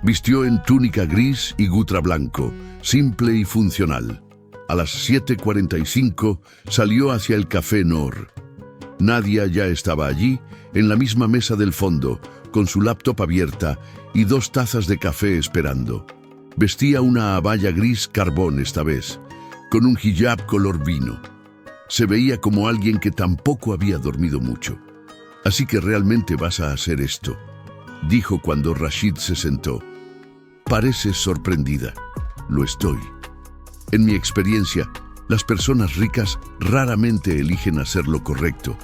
vistió en túnica gris y gutra blanco, simple y funcional. A las 7:45 salió hacia el Café Nur. Nadia ya estaba allí, en la misma mesa del fondo, con su laptop abierta y 2 tazas de café esperando. Vestía una abaya gris carbón esta vez, con un hijab color vino. Se veía como alguien que tampoco había dormido mucho. Así que realmente vas a hacer esto, dijo cuando Rashid se sentó. Pareces sorprendida. Lo estoy. En mi experiencia, las personas ricas raramente eligen hacer lo correcto.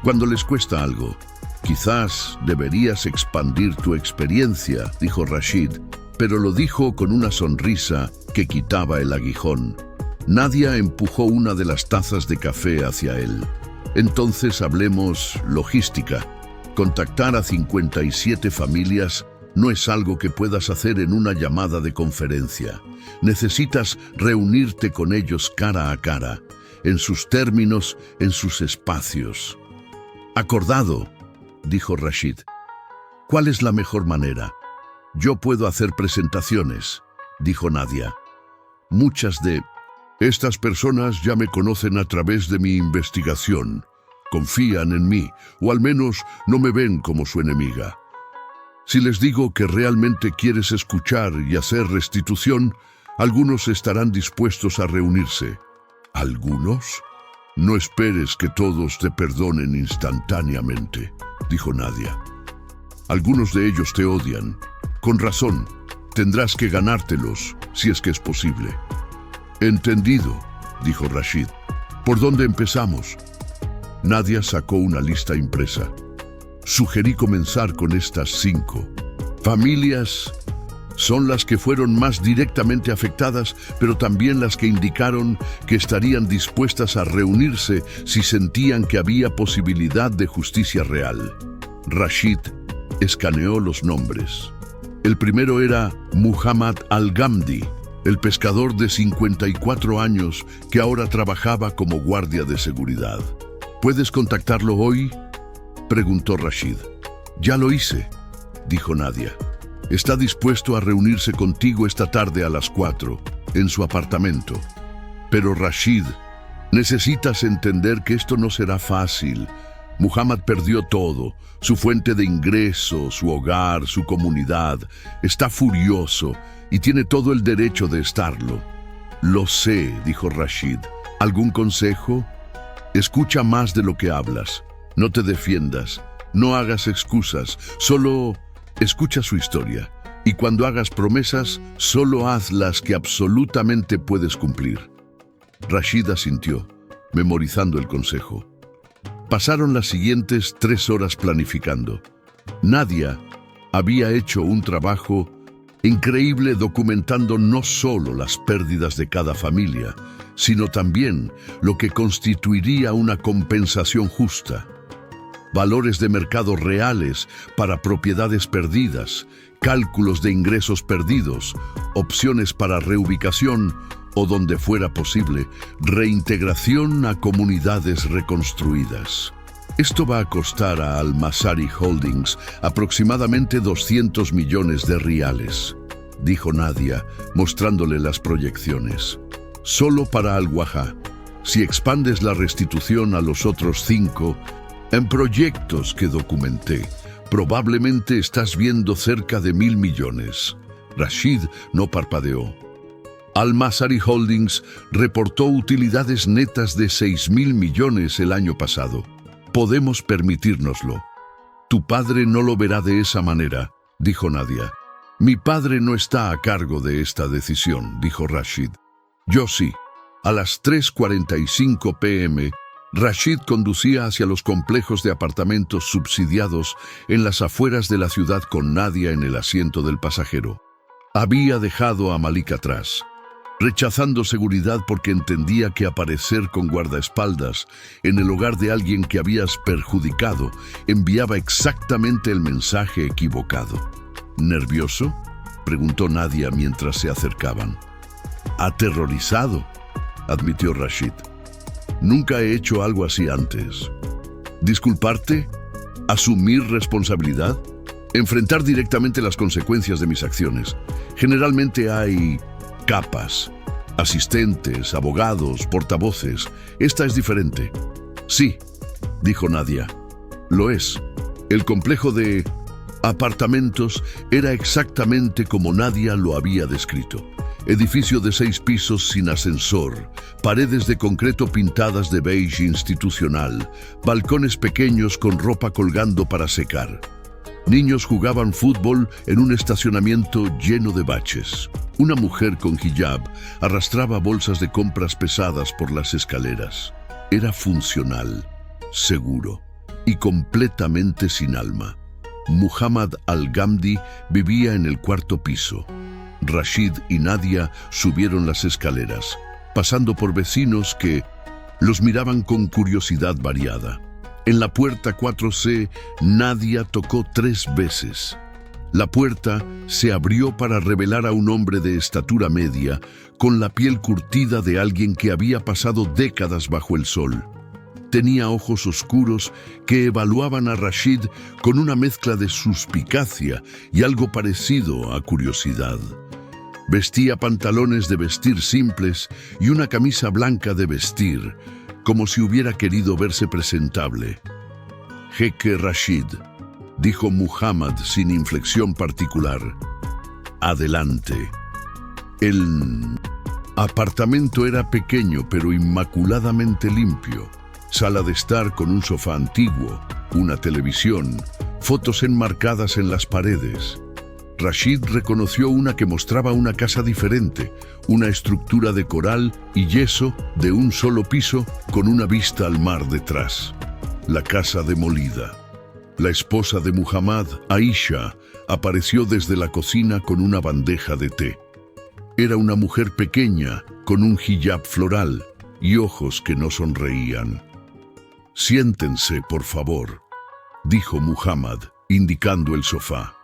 Cuando les cuesta algo, quizás deberías expandir tu experiencia, dijo Rashid, pero lo dijo con una sonrisa que quitaba el aguijón. Nadia empujó una de las tazas de café hacia él. Entonces hablemos logística. Contactar a 57 familias no es algo que puedas hacer en una llamada de conferencia. Necesitas reunirte con ellos cara a cara, en sus términos, en sus espacios. Acordado, dijo Rashid. ¿Cuál es la mejor manera? Yo puedo hacer presentaciones, dijo Nadia. Muchas de estas personas ya me conocen a través de mi investigación. Confían en mí, o al menos no me ven como su enemiga. Si les digo que realmente quieres escuchar y hacer restitución, algunos estarán dispuestos a reunirse. ¿Algunos? No esperes que todos te perdonen instantáneamente, dijo Nadia. Algunos de ellos te odian. Con razón, tendrás que ganártelos, si es que es posible. Entendido, dijo Rashid. ¿Por dónde empezamos? Nadia sacó una lista impresa. Sugerí comenzar con estas 5. Familias son las que fueron más directamente afectadas, pero también las que indicaron que estarían dispuestas a reunirse si sentían que había posibilidad de justicia real. Rashid escaneó los nombres. El primero era Muhammad Al-Ghamdi, el pescador de 54 años que ahora trabajaba como guardia de seguridad. ¿Puedes contactarlo hoy?, preguntó Rashid. Ya lo hice, dijo Nadia. Está dispuesto a reunirse contigo esta tarde a las 4, en su apartamento. Pero Rashid, necesitas entender que esto no será fácil. Muhammad perdió todo, su fuente de ingreso, su hogar, su comunidad. Está furioso y tiene todo el derecho de estarlo. Lo sé, dijo Rashid. ¿Algún consejo? Escucha más de lo que hablas. No te defiendas, no hagas excusas, solo escucha su historia. Y cuando hagas promesas, solo haz las que absolutamente puedes cumplir. Rashid asintió, memorizando el consejo. Pasaron las siguientes 3 horas planificando. Nadia había hecho un trabajo increíble documentando no solo las pérdidas de cada familia, sino también lo que constituiría una compensación justa. Valores de mercado reales para propiedades perdidas, cálculos de ingresos perdidos, opciones para reubicación o, donde fuera posible, reintegración a comunidades reconstruidas. Esto va a costar a Al-Masari Holdings aproximadamente 200 millones de riales, dijo Nadia, mostrándole las proyecciones. Solo para Al-Wahha. Si expandes la restitución a los otros 5, en proyectos que documenté, probablemente estás viendo cerca de 1.000 millones. Rashid no parpadeó. Al-Masari Holdings reportó utilidades netas de 6.000 millones el año pasado. Podemos permitírnoslo. Tu padre no lo verá de esa manera, dijo Nadia. Mi padre no está a cargo de esta decisión, dijo Rashid. Yo sí. A las 3:45 p.m., Rashid conducía hacia los complejos de apartamentos subsidiados en las afueras de la ciudad con Nadia en el asiento del pasajero. Había dejado a Malik atrás, rechazando seguridad porque entendía que aparecer con guardaespaldas en el hogar de alguien que habías perjudicado enviaba exactamente el mensaje equivocado. ¿Nervioso?, preguntó Nadia mientras se acercaban. Aterrorizado, admitió Rashid. Nunca he hecho algo así antes. ¿Disculparte? ¿Asumir responsabilidad? Enfrentar directamente las consecuencias de mis acciones. Generalmente hay capas, asistentes, abogados, portavoces. Esta es diferente. Sí, dijo Nadia. Lo es. El complejo de apartamentos era exactamente como Nadia lo había descrito. Edificio de 6 pisos sin ascensor, paredes de concreto pintadas de beige institucional, balcones pequeños con ropa colgando para secar. Niños jugaban fútbol en un estacionamiento lleno de baches. Una mujer con hijab arrastraba bolsas de compras pesadas por las escaleras. Era funcional, seguro y completamente sin alma. Muhammad al-Ghamdi vivía en el cuarto piso. Rashid y Nadia subieron las escaleras, pasando por vecinos que los miraban con curiosidad variada. En la puerta 4C, Nadia tocó 3 veces. La puerta se abrió para revelar a un hombre de estatura media, con la piel curtida de alguien que había pasado décadas bajo el sol. Tenía ojos oscuros que evaluaban a Rashid con una mezcla de suspicacia y algo parecido a curiosidad. Vestía pantalones de vestir simples y una camisa blanca de vestir, como si hubiera querido verse presentable. «Jeque Rashid», dijo Muhammad sin inflexión particular. «Adelante». El apartamento era pequeño pero inmaculadamente limpio. Sala de estar con un sofá antiguo, una televisión, fotos enmarcadas en las paredes. Rashid reconoció una que mostraba una casa diferente, una estructura de coral y yeso de un solo piso con una vista al mar detrás. La casa demolida. La esposa de Muhammad, Aisha, apareció desde la cocina con una bandeja de té. Era una mujer pequeña, con un hijab floral y ojos que no sonreían. «Siéntense, por favor», dijo Muhammad, indicando el sofá.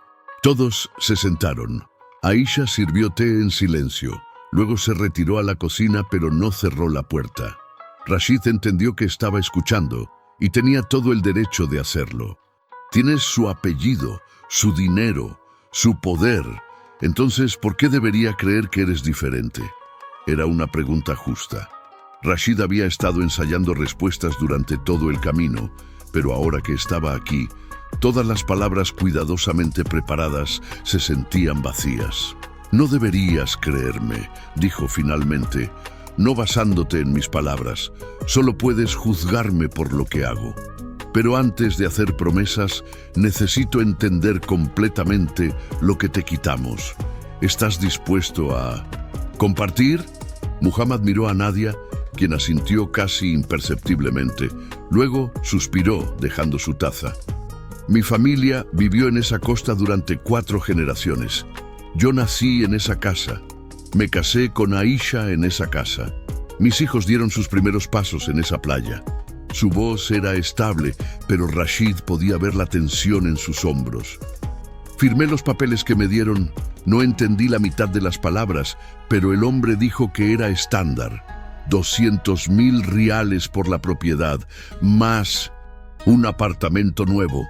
Todos se sentaron. Aisha sirvió té en silencio. Luego se retiró a la cocina, pero no cerró la puerta. Rashid entendió que estaba escuchando y tenía todo el derecho de hacerlo. Tienes su apellido, su dinero, su poder. Entonces, ¿por qué debería creer que eres diferente? Era una pregunta justa. Rashid había estado ensayando respuestas durante todo el camino, pero ahora que estaba aquí, todas las palabras cuidadosamente preparadas se sentían vacías. «No deberías creerme», dijo finalmente, «no basándote en mis palabras. Solo puedes juzgarme por lo que hago. Pero antes de hacer promesas, necesito entender completamente lo que te quitamos. ¿Estás dispuesto a compartir?» Muhammad miró a Nadia, quien asintió casi imperceptiblemente. Luego suspiró, dejando su taza. «Mi familia vivió en esa costa durante 4 generaciones. Yo nací en esa casa. Me casé con Aisha en esa casa. Mis hijos dieron sus primeros pasos en esa playa». Su voz era estable, pero Rashid podía ver la tensión en sus hombros. «Firmé los papeles que me dieron. No entendí la mitad de las palabras, pero el hombre dijo que era estándar. 200.000 riales por la propiedad, más un apartamento nuevo».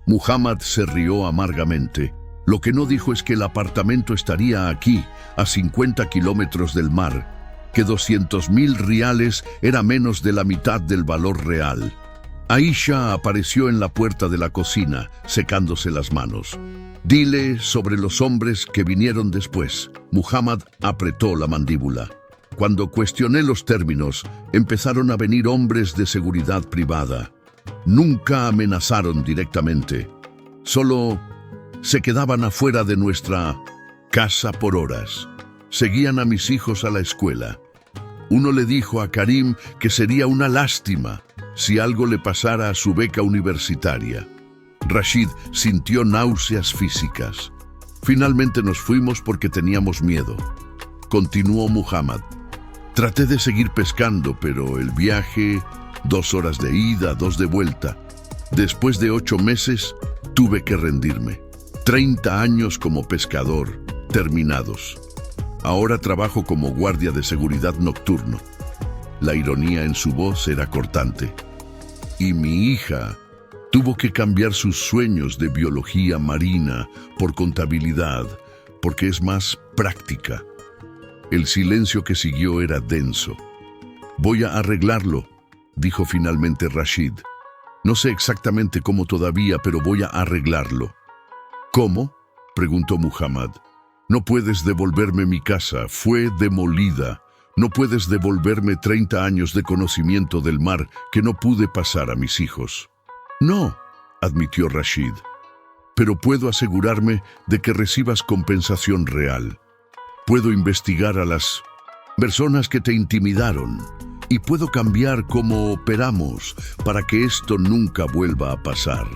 Muhammad se rió amargamente. Lo que no dijo es que el apartamento estaría aquí, a 50 kilómetros del mar, que 200.000 riales era menos de la mitad del valor real. Aisha apareció en la puerta de la cocina, secándose las manos. «Dile sobre los hombres que vinieron después». Muhammad apretó la mandíbula. «Cuando cuestioné los términos, empezaron a venir hombres de seguridad privada. Nunca amenazaron directamente. Solo se quedaban afuera de nuestra casa por horas. Seguían a mis hijos a la escuela. Uno le dijo a Karim que sería una lástima si algo le pasara a su beca universitaria». Rashid sintió náuseas físicas. «Finalmente nos fuimos porque teníamos miedo», continuó Muhammad. «Traté de seguir pescando, pero el viaje, 2 horas de ida, 2 de vuelta. Después de 8 meses, tuve que rendirme. 30 años como pescador, terminados. Ahora trabajo como guardia de seguridad nocturno». La ironía en su voz era cortante. «Y mi hija tuvo que cambiar sus sueños de biología marina por contabilidad, porque es más práctica». El silencio que siguió era denso. «Voy a arreglarlo», dijo finalmente Rashid. «No sé exactamente cómo todavía, pero voy a arreglarlo». «¿Cómo?», preguntó Muhammad. «No puedes devolverme mi casa, fue demolida. No puedes devolverme 30 años de conocimiento del mar que no pude pasar a mis hijos». «No», admitió Rashid, «pero puedo asegurarme de que recibas compensación real. Puedo investigar a las personas que te intimidaron y puedo cambiar cómo operamos para que esto nunca vuelva a pasar».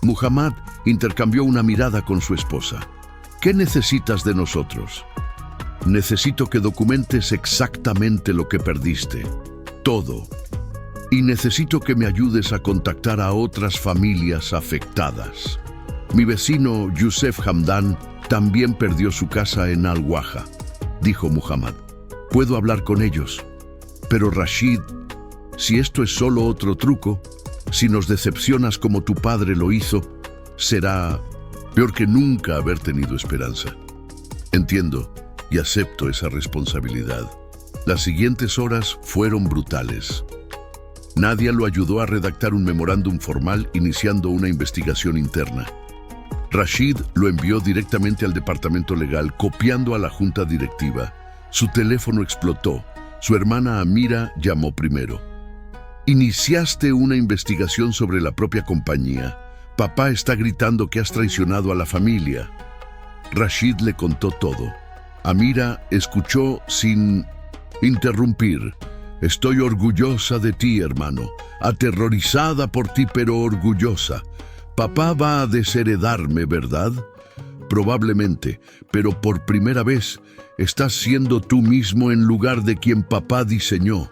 Muhammad intercambió una mirada con su esposa. ¿Qué necesitas de nosotros? Necesito que documentes exactamente lo que perdiste. Todo. Y necesito que me ayudes a contactar a otras familias afectadas. Mi vecino Yusef Hamdan también perdió su casa en Al-Waja, dijo Muhammad. Puedo hablar con ellos. Pero Rashid, si esto es solo otro truco, si nos decepcionas como tu padre lo hizo, será peor que nunca haber tenido esperanza. Entiendo y acepto esa responsabilidad. Las siguientes horas fueron brutales. Nadia lo ayudó a redactar un memorándum formal iniciando una investigación interna. Rashid lo envió directamente al departamento legal, copiando a la junta directiva. Su teléfono explotó. Su hermana Amira llamó primero. Iniciaste una investigación sobre la propia compañía. Papá está gritando que has traicionado a la familia. Rashid le contó todo. Amira escuchó sin interrumpir. Estoy orgullosa de ti, hermano. Aterrorizada por ti, pero orgullosa. Papá va a desheredarme, ¿verdad? Probablemente, pero por primera vez estás siendo tú mismo en lugar de quien papá diseñó.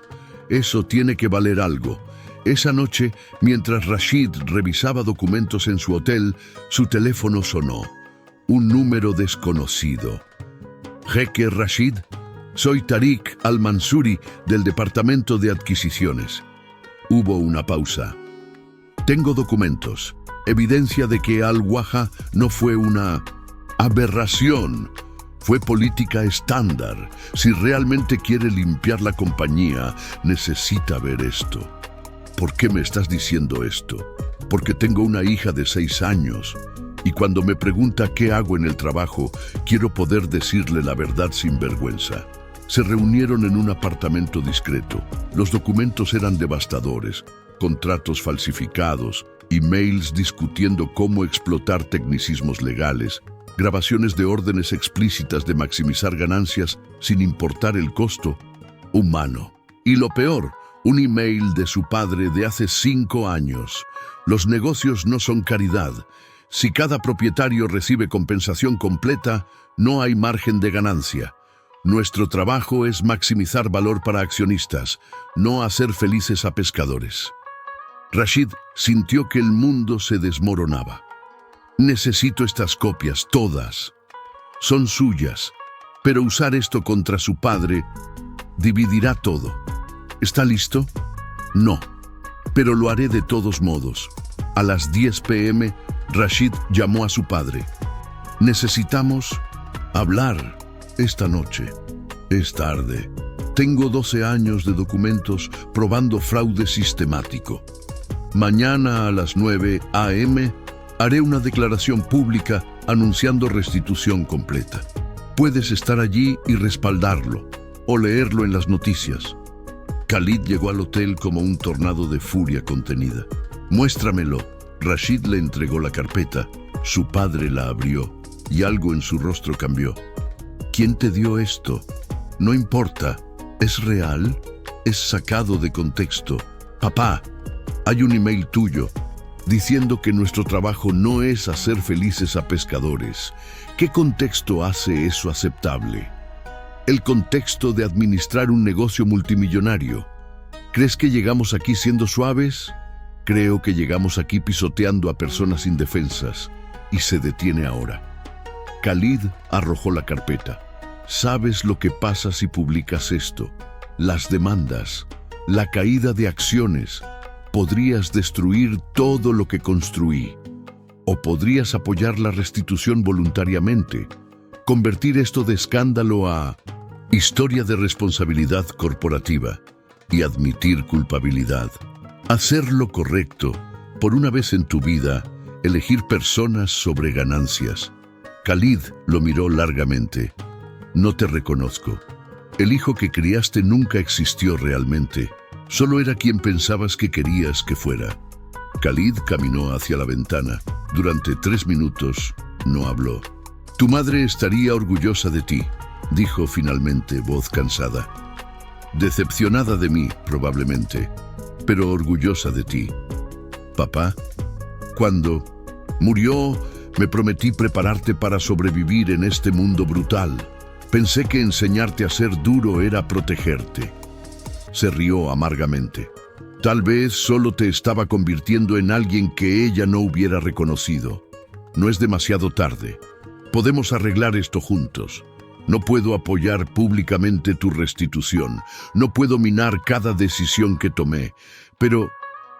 Eso tiene que valer algo. Esa noche, mientras Rashid revisaba documentos en su hotel, su teléfono sonó. Un número desconocido. Jeque Rashid, soy Tariq Al-Mansuri del Departamento de Adquisiciones. Hubo una pausa. Tengo documentos, evidencia de que Al-Waja no fue una aberración. Fue política estándar. Si realmente quiere limpiar la compañía, necesita ver esto. ¿Por qué me estás diciendo esto? Porque tengo una hija de 6 años. Y cuando me pregunta qué hago en el trabajo, quiero poder decirle la verdad sin vergüenza. Se reunieron en un apartamento discreto. Los documentos eran devastadores. Contratos falsificados, emails discutiendo cómo explotar tecnicismos legales, grabaciones de órdenes explícitas de maximizar ganancias sin importar el costo humano. Y lo peor, un email de su padre de hace 5 años. Los negocios no son caridad. Si cada propietario recibe compensación completa, no hay margen de ganancia. Nuestro trabajo es maximizar valor para accionistas, no hacer felices a pescadores. Rashid sintió que el mundo se desmoronaba. Necesito estas copias, todas. Son suyas, pero usar esto contra su padre dividirá todo. ¿Está listo? No, pero lo haré de todos modos. A las 10 p.m., Rashid llamó a su padre. Necesitamos hablar esta noche. Es tarde. Tengo 12 años de documentos probando fraude sistemático. Mañana a las 9 a.m., haré una declaración pública anunciando restitución completa. Puedes estar allí y respaldarlo, o leerlo en las noticias. Khalid llegó al hotel como un tornado de furia contenida. Muéstramelo. Rashid le entregó la carpeta. Su padre la abrió y algo en su rostro cambió. ¿Quién te dio esto? No importa. ¿Es real? ¿Es sacado de contexto? Papá, hay un email tuyo diciendo que nuestro trabajo no es hacer felices a pescadores. ¿Qué contexto hace eso aceptable? El contexto de administrar un negocio multimillonario. ¿Crees que llegamos aquí siendo suaves? Creo que llegamos aquí pisoteando a personas indefensas. Y se detiene ahora. Khalid arrojó la carpeta. ¿Sabes lo que pasa si publicas esto? Las demandas, la caída de acciones. Podrías destruir todo lo que construí. O podrías apoyar la restitución voluntariamente. Convertir esto de escándalo a historia de responsabilidad corporativa y admitir culpabilidad. Hacer lo correcto, por una vez en tu vida, elegir personas sobre ganancias. Khalid lo miró largamente. No te reconozco. El hijo que criaste nunca existió realmente. Solo era quien pensabas que querías que fuera. Khalid caminó hacia la ventana. Durante 3 minutos no habló. Tu madre estaría orgullosa de ti, dijo finalmente, voz cansada. Decepcionada de mí, probablemente, pero orgullosa de ti. Papá, cuando Murió, me prometí prepararte para sobrevivir en este mundo brutal. Pensé que enseñarte a ser duro era protegerte. Se rió amargamente. Tal vez solo te estaba convirtiendo en alguien que ella no hubiera reconocido. No es demasiado tarde. Podemos arreglar esto juntos. No puedo apoyar públicamente tu restitución. No puedo minar cada decisión que tomé. Pero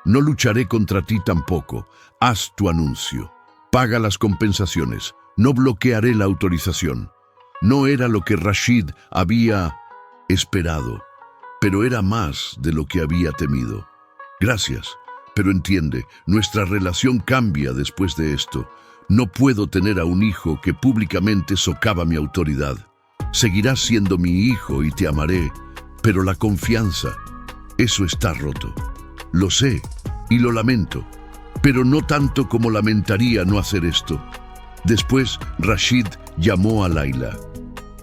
no lucharé contra ti tampoco. Haz tu anuncio. Paga las compensaciones. No bloquearé la autorización. No era lo que Rashid había esperado, pero era más de lo que había temido. Gracias, pero entiende, nuestra relación cambia después de esto. No puedo tener a un hijo que públicamente socava mi autoridad. Seguirás siendo mi hijo y te amaré, pero la confianza, eso está roto. Lo sé y lo lamento, pero no tanto como lamentaría no hacer esto. Después, Rashid llamó a Layla.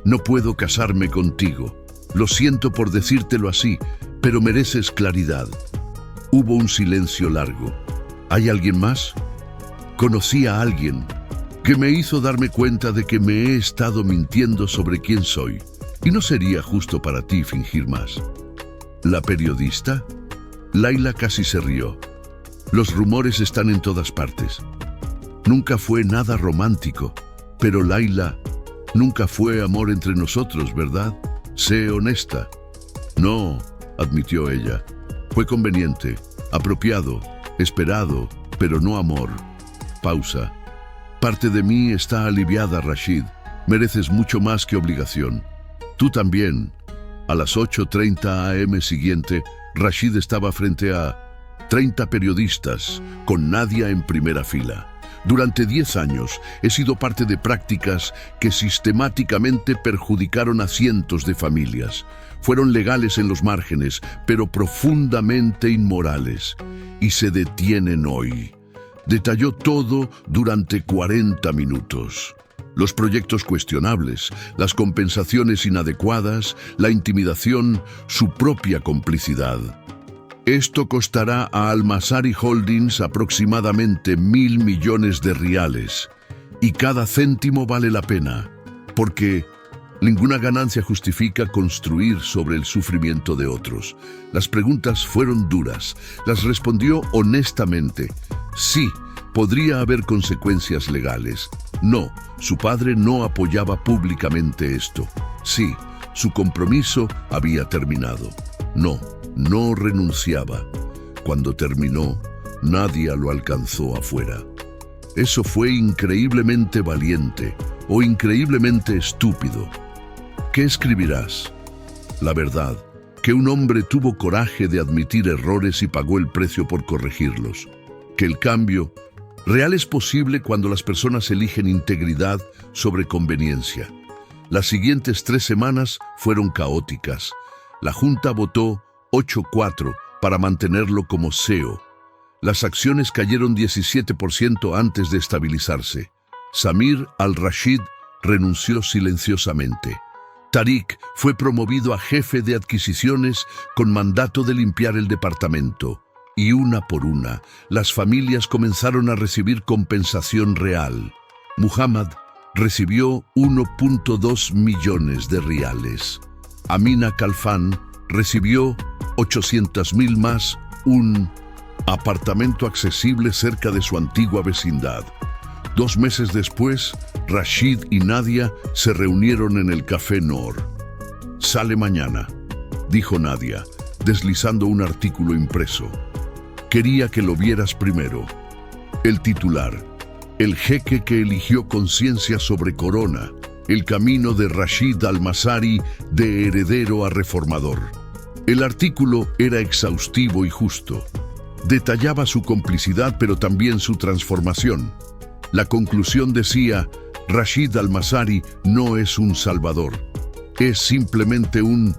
No puedo casarme contigo. Lo siento por decírtelo así, pero mereces claridad. Hubo un silencio largo. ¿Hay alguien más? Conocí a alguien que me hizo darme cuenta de que me he estado mintiendo sobre quién soy, y no sería justo para ti fingir más. ¿La periodista? Layla casi se rió. Los rumores están en todas partes. Nunca fue nada romántico, pero Layla, nunca fue amor entre nosotros, ¿verdad? Sé honesta. No, admitió ella. Fue conveniente, apropiado, esperado, pero no amor. Pausa. Parte de mí está aliviada, Rashid. Mereces mucho más que obligación. Tú también. A las 8:30 a.m. siguiente, Rashid estaba frente a 30 periodistas, con Nadia en primera fila. Durante 10 años he sido parte de prácticas que sistemáticamente perjudicaron a cientos de familias. Fueron legales en los márgenes, pero profundamente inmorales. Y se detienen hoy. Detalló todo durante 40 minutos. Los proyectos cuestionables, las compensaciones inadecuadas, la intimidación, su propia complicidad. Esto costará a Al-Masari Holdings aproximadamente 1.000 millones de riales. Y cada céntimo vale la pena, porque ninguna ganancia justifica construir sobre el sufrimiento de otros. Las preguntas fueron duras. Las respondió honestamente. Sí, podría haber consecuencias legales. No, su padre no apoyaba públicamente esto. Sí, su compromiso había terminado. No renunciaba. Cuando terminó, nadie lo alcanzó afuera. Eso fue increíblemente valiente o increíblemente estúpido. ¿Qué escribirás? La verdad, que un hombre tuvo coraje de admitir errores y pagó el precio por corregirlos. Que el cambio real es posible cuando las personas eligen integridad sobre conveniencia. Las siguientes 3 semanas fueron caóticas. La Junta votó 8-4 para mantenerlo como CEO. Las acciones cayeron 17% antes de estabilizarse. Samir al-Rashid renunció silenciosamente. Tariq fue promovido a jefe de adquisiciones con mandato de limpiar el departamento. Y una por una, las familias comenzaron a recibir compensación real. Muhammad recibió 1.2 millones de riales. Amina Khalfan recibió 800.000 más, un apartamento accesible cerca de su antigua vecindad. 2 meses después, Rashid y Nadia se reunieron en el Café Noor. «Sale mañana», dijo Nadia, deslizando un artículo impreso. «Quería que lo vieras primero». El titular: «El jeque que eligió conciencia sobre Corona. El camino de Rashid Al-Masari de heredero a reformador». El artículo era exhaustivo y justo. Detallaba su complicidad, pero también su transformación. La conclusión decía: Rashid Al-Masari no es un salvador. Es simplemente un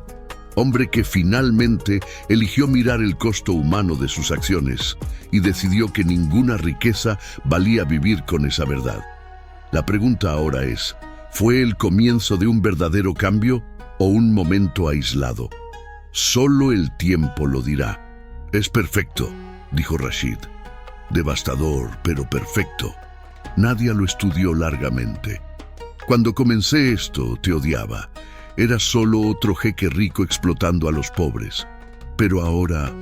hombre que finalmente eligió mirar el costo humano de sus acciones y decidió que ninguna riqueza valía vivir con esa verdad. La pregunta ahora es: ¿fue el comienzo de un verdadero cambio o un momento aislado? Solo el tiempo lo dirá. «Es perfecto», dijo Rashid. «Devastador, pero perfecto». Nadia lo estudió largamente. Cuando comencé esto, te odiaba. Eras solo otro jeque rico explotando a los pobres. Pero ahora,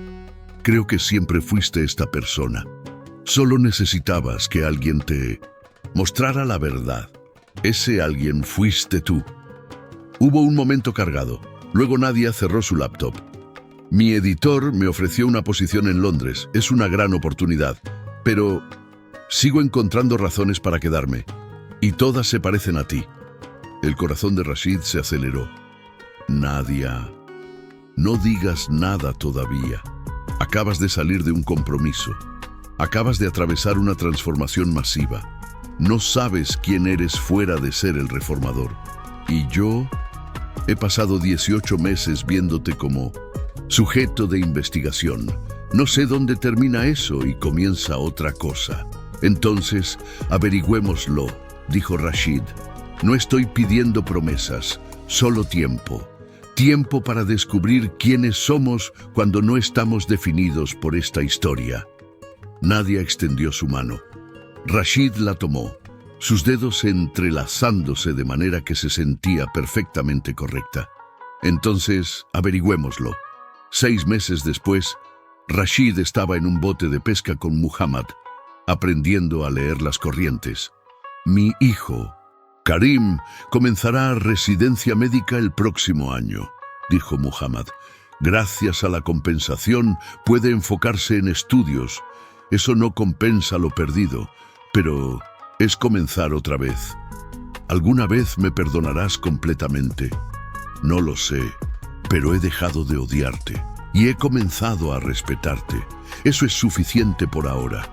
creo que siempre fuiste esta persona. Solo necesitabas que alguien te mostrara la verdad. Ese alguien fuiste tú. Hubo un momento cargado. Luego Nadia cerró su laptop. Mi editor me ofreció una posición en Londres. Es una gran oportunidad. Pero sigo encontrando razones para quedarme. Y todas se parecen a ti. El corazón de Rashid se aceleró. Nadia, no digas nada todavía. Acabas de salir de un compromiso. Acabas de atravesar una transformación masiva. No sabes quién eres fuera de ser el reformador. Y yo he pasado 18 meses viéndote como sujeto de investigación. No sé dónde termina eso y comienza otra cosa. Entonces, averigüémoslo, dijo Rashid. No estoy pidiendo promesas, solo tiempo. Tiempo para descubrir quiénes somos cuando no estamos definidos por esta historia. Nadia extendió su mano. Rashid la tomó, sus dedos entrelazándose de manera que se sentía perfectamente correcta. Entonces, averigüémoslo. 6 meses después, Rashid estaba en un bote de pesca con Muhammad, aprendiendo a leer las corrientes. Mi hijo, Karim, comenzará residencia médica el próximo año, dijo Muhammad. Gracias a la compensación puede enfocarse en estudios. Eso no compensa lo perdido, pero es comenzar otra vez. ¿Alguna vez me perdonarás completamente? No lo sé, pero he dejado de odiarte y he comenzado a respetarte. Eso es suficiente por ahora.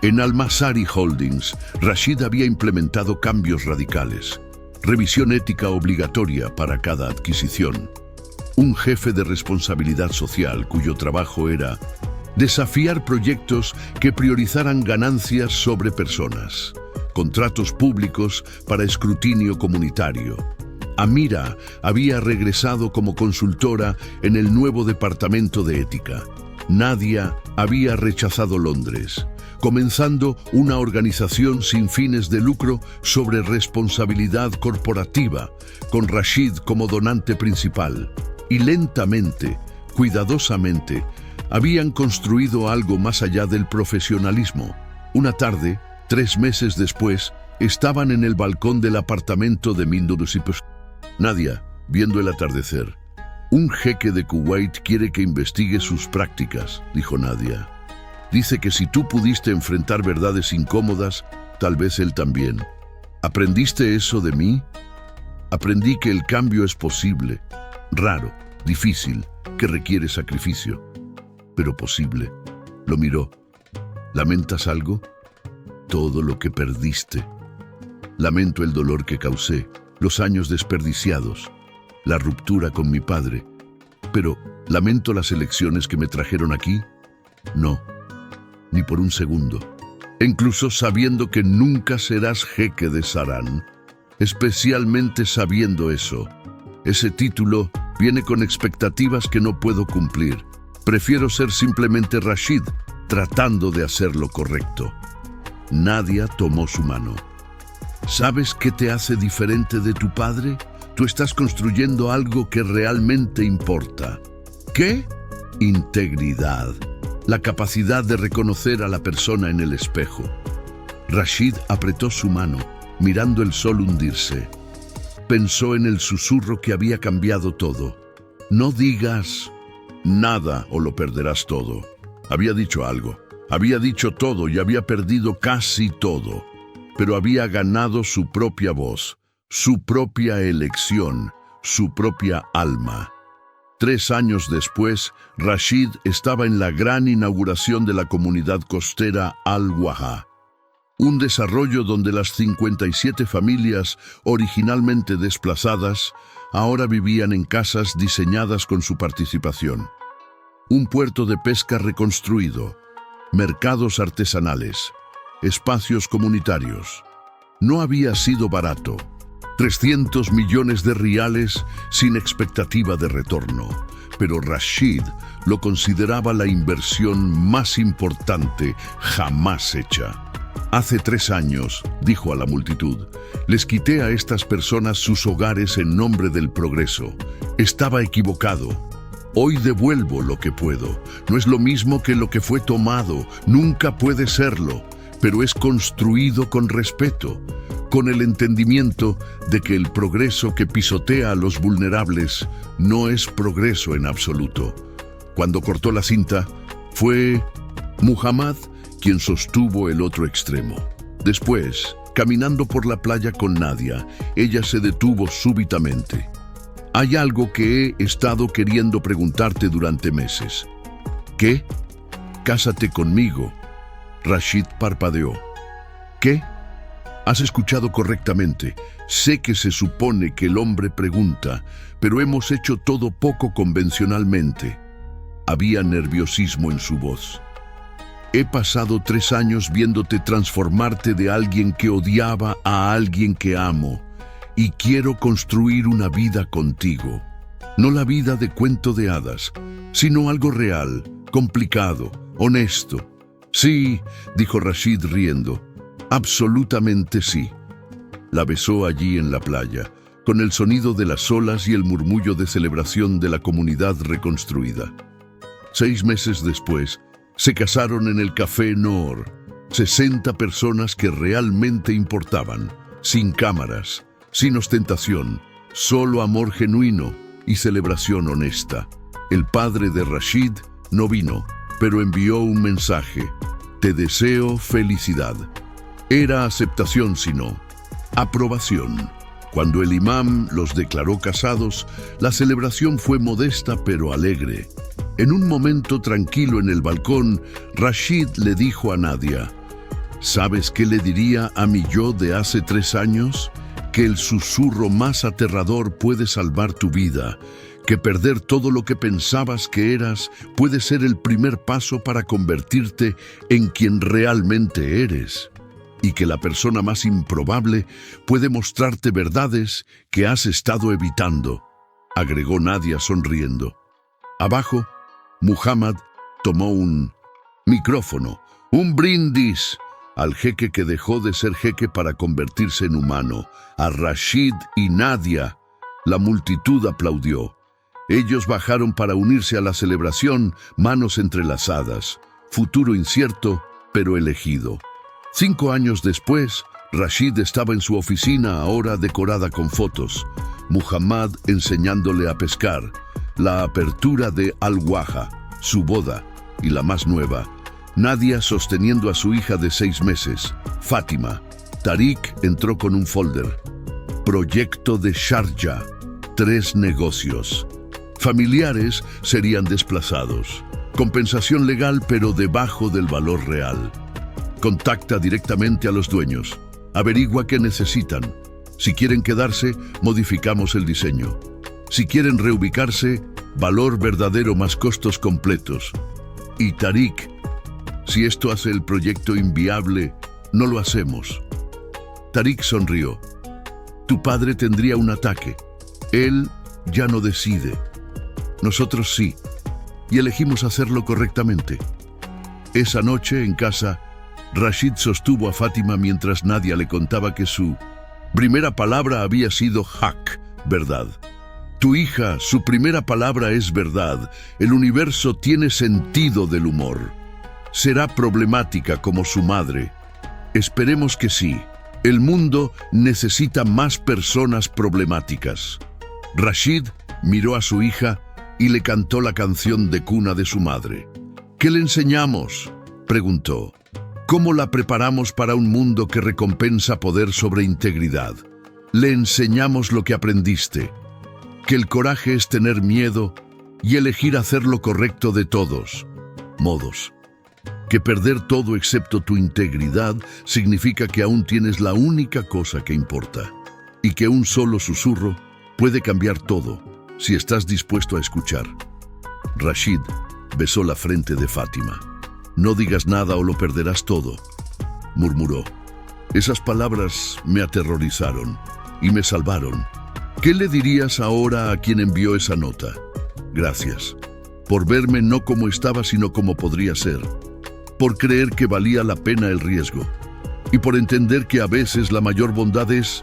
En Al-Masari Holdings, Rashid había implementado cambios radicales. Revisión ética obligatoria para cada adquisición. Un jefe de responsabilidad social cuyo trabajo era desafiar proyectos que priorizaran ganancias sobre personas. Contratos públicos para escrutinio comunitario. Amira había regresado como consultora en el nuevo departamento de ética. Nadia había rechazado Londres, comenzando una organización sin fines de lucro sobre responsabilidad corporativa, con Rashid como donante principal. Y lentamente, cuidadosamente, habían construido algo más allá del profesionalismo. Una tarde, 3 meses después, estaban en el balcón del apartamento de Mindurusipus. Nadia, viendo el atardecer. Un jeque de Kuwait quiere que investigue sus prácticas, dijo Nadia. Dice que si tú pudiste enfrentar verdades incómodas, tal vez él también. ¿Aprendiste eso de mí? Aprendí que el cambio es posible, raro, difícil, que requiere sacrificio. Pero posible. Lo miró. ¿Lamentas algo? Todo lo que perdiste. Lamento el dolor que causé, los años desperdiciados, la ruptura con mi padre. Pero, ¿lamento las elecciones que me trajeron aquí? No, ni por un segundo. Incluso sabiendo que nunca serás jeque de Saran, especialmente sabiendo eso. Ese título viene con expectativas que no puedo cumplir. Prefiero ser simplemente Rashid, tratando de hacer lo correcto. Nadia tomó su mano. ¿Sabes qué te hace diferente de tu padre? Tú estás construyendo algo que realmente importa. ¿Qué? Integridad. La capacidad de reconocer a la persona en el espejo. Rashid apretó su mano, mirando el sol hundirse. Pensó en el susurro que había cambiado todo. No digas nada o lo perderás todo. Había dicho algo. Había dicho todo y había perdido casi todo. Pero había ganado su propia voz, su propia elección, su propia alma. 3 años después, Rashid estaba en la gran inauguración de la comunidad costera Al-Waha, un desarrollo donde las 57 familias originalmente desplazadas ahora vivían en casas diseñadas con su participación. Un puerto de pesca reconstruido, mercados artesanales, espacios comunitarios. No había sido barato. 300 millones de riales sin expectativa de retorno, pero Rashid lo consideraba la inversión más importante jamás hecha. Hace 3 años, dijo a la multitud, les quité a estas personas sus hogares en nombre del progreso. Estaba equivocado. Hoy devuelvo lo que puedo. No es lo mismo que lo que fue tomado, nunca puede serlo, pero es construido con respeto, con el entendimiento de que el progreso que pisotea a los vulnerables no es progreso en absoluto. Cuando cortó la cinta, fue Muhammad quien sostuvo el otro extremo. Después, caminando por la playa con Nadia, ella se detuvo súbitamente. Hay algo que he estado queriendo preguntarte durante meses. ¿Qué? Cásate conmigo. Rashid parpadeó. ¿Qué? Has escuchado correctamente. Sé que se supone que el hombre pregunta, pero hemos hecho todo poco convencionalmente. Había nerviosismo en su voz. He pasado 3 años viéndote transformarte de alguien que odiaba a alguien que amo, y quiero construir una vida contigo. No la vida de cuento de hadas, sino algo real, complicado, honesto. Sí, dijo Rashid riendo. Absolutamente sí. La besó allí en la playa, con el sonido de las olas y el murmullo de celebración de la comunidad reconstruida. 6 meses después, se casaron en el Café Noor, 60 personas que realmente importaban, sin cámaras, sin ostentación, solo amor genuino y celebración honesta. El padre de Rashid no vino, pero envió un mensaje: te deseo felicidad. Era aceptación, sino aprobación. Cuando el imam los declaró casados, la celebración fue modesta pero alegre. En un momento tranquilo en el balcón, Rashid le dijo a Nadia: ¿sabes qué le diría a mi yo de hace 3 años? Que el susurro más aterrador puede salvar tu vida, que perder todo lo que pensabas que eras puede ser el primer paso para convertirte en quien realmente eres, y que la persona más improbable puede mostrarte verdades que has estado evitando, agregó Nadia sonriendo. Abajo, Muhammad tomó un micrófono, un brindis, al jeque que dejó de ser jeque para convertirse en humano, a Rashid y Nadia. La multitud aplaudió. Ellos bajaron para unirse a la celebración, manos entrelazadas, futuro incierto, pero elegido. 5 años después, Rashid estaba en su oficina, ahora decorada con fotos. Muhammad enseñándole a pescar, la apertura de Al-Waha, su boda, y la más nueva, Nadia sosteniendo a su hija de 6 meses, Fátima. Tariq entró con un folder. Proyecto de Sharjah, 3 negocios. Familiares serían desplazados. Compensación legal, pero debajo del valor real. Contacta directamente a los dueños. Averigua qué necesitan. Si quieren quedarse, modificamos el diseño. Si quieren reubicarse, valor verdadero más costos completos. Y Tariq: si esto hace el proyecto inviable, no lo hacemos. Tariq sonrió. Tu padre tendría un ataque. Él ya no decide. Nosotros sí, y elegimos hacerlo correctamente. Esa noche, en casa, Rashid sostuvo a Fátima mientras Nadia le contaba que su primera palabra había sido haq, verdad. Tu hija, su primera palabra es verdad. El universo tiene sentido del humor. Será problemática como su madre. Esperemos que sí. El mundo necesita más personas problemáticas. Rashid miró a su hija y le cantó la canción de cuna de su madre. ¿Qué le enseñamos?, preguntó. ¿Cómo la preparamos para un mundo que recompensa poder sobre integridad? Le enseñamos lo que aprendiste, que el coraje es tener miedo y elegir hacer lo correcto de todos modos. Que perder todo excepto tu integridad significa que aún tienes la única cosa que importa, y que un solo susurro puede cambiar todo si estás dispuesto a escuchar. Rashid besó la frente de Fátima. No digas nada o lo perderás todo, murmuró. Esas palabras me aterrorizaron y me salvaron. ¿Qué le dirías ahora a quien envió esa nota? Gracias, por verme no como estaba, sino como podría ser. Por creer que valía la pena el riesgo. y por entender que a veces la mayor bondad es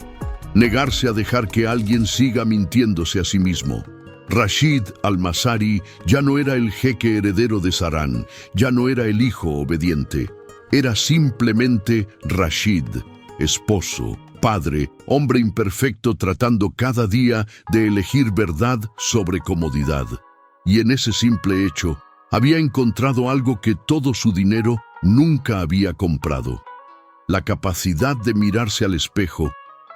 negarse a dejar que alguien siga mintiéndose a sí mismo. Rashid al-Mazari ya no era el jeque heredero de Sarán, ya no era el hijo obediente. Era simplemente Rashid, esposo, padre, hombre imperfecto tratando cada día de elegir verdad sobre comodidad. Y en ese simple hecho, había encontrado algo que todo su dinero nunca había comprado: la capacidad de mirarse al espejo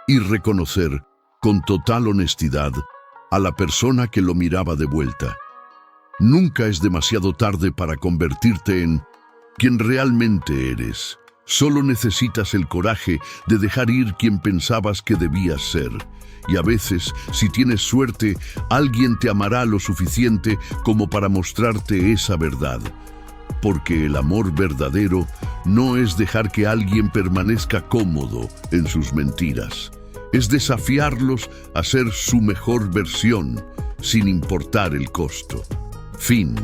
y reconocer, con total honestidad, a la persona que lo miraba de vuelta. Nunca es demasiado tarde para convertirte en quien realmente eres. Solo necesitas el coraje de dejar ir quien pensabas que debías ser. Y a veces, si tienes suerte, alguien te amará lo suficiente como para mostrarte esa verdad. Porque el amor verdadero no es dejar que alguien permanezca cómodo en sus mentiras. Es desafiarlos a ser su mejor versión, sin importar el costo. Fin.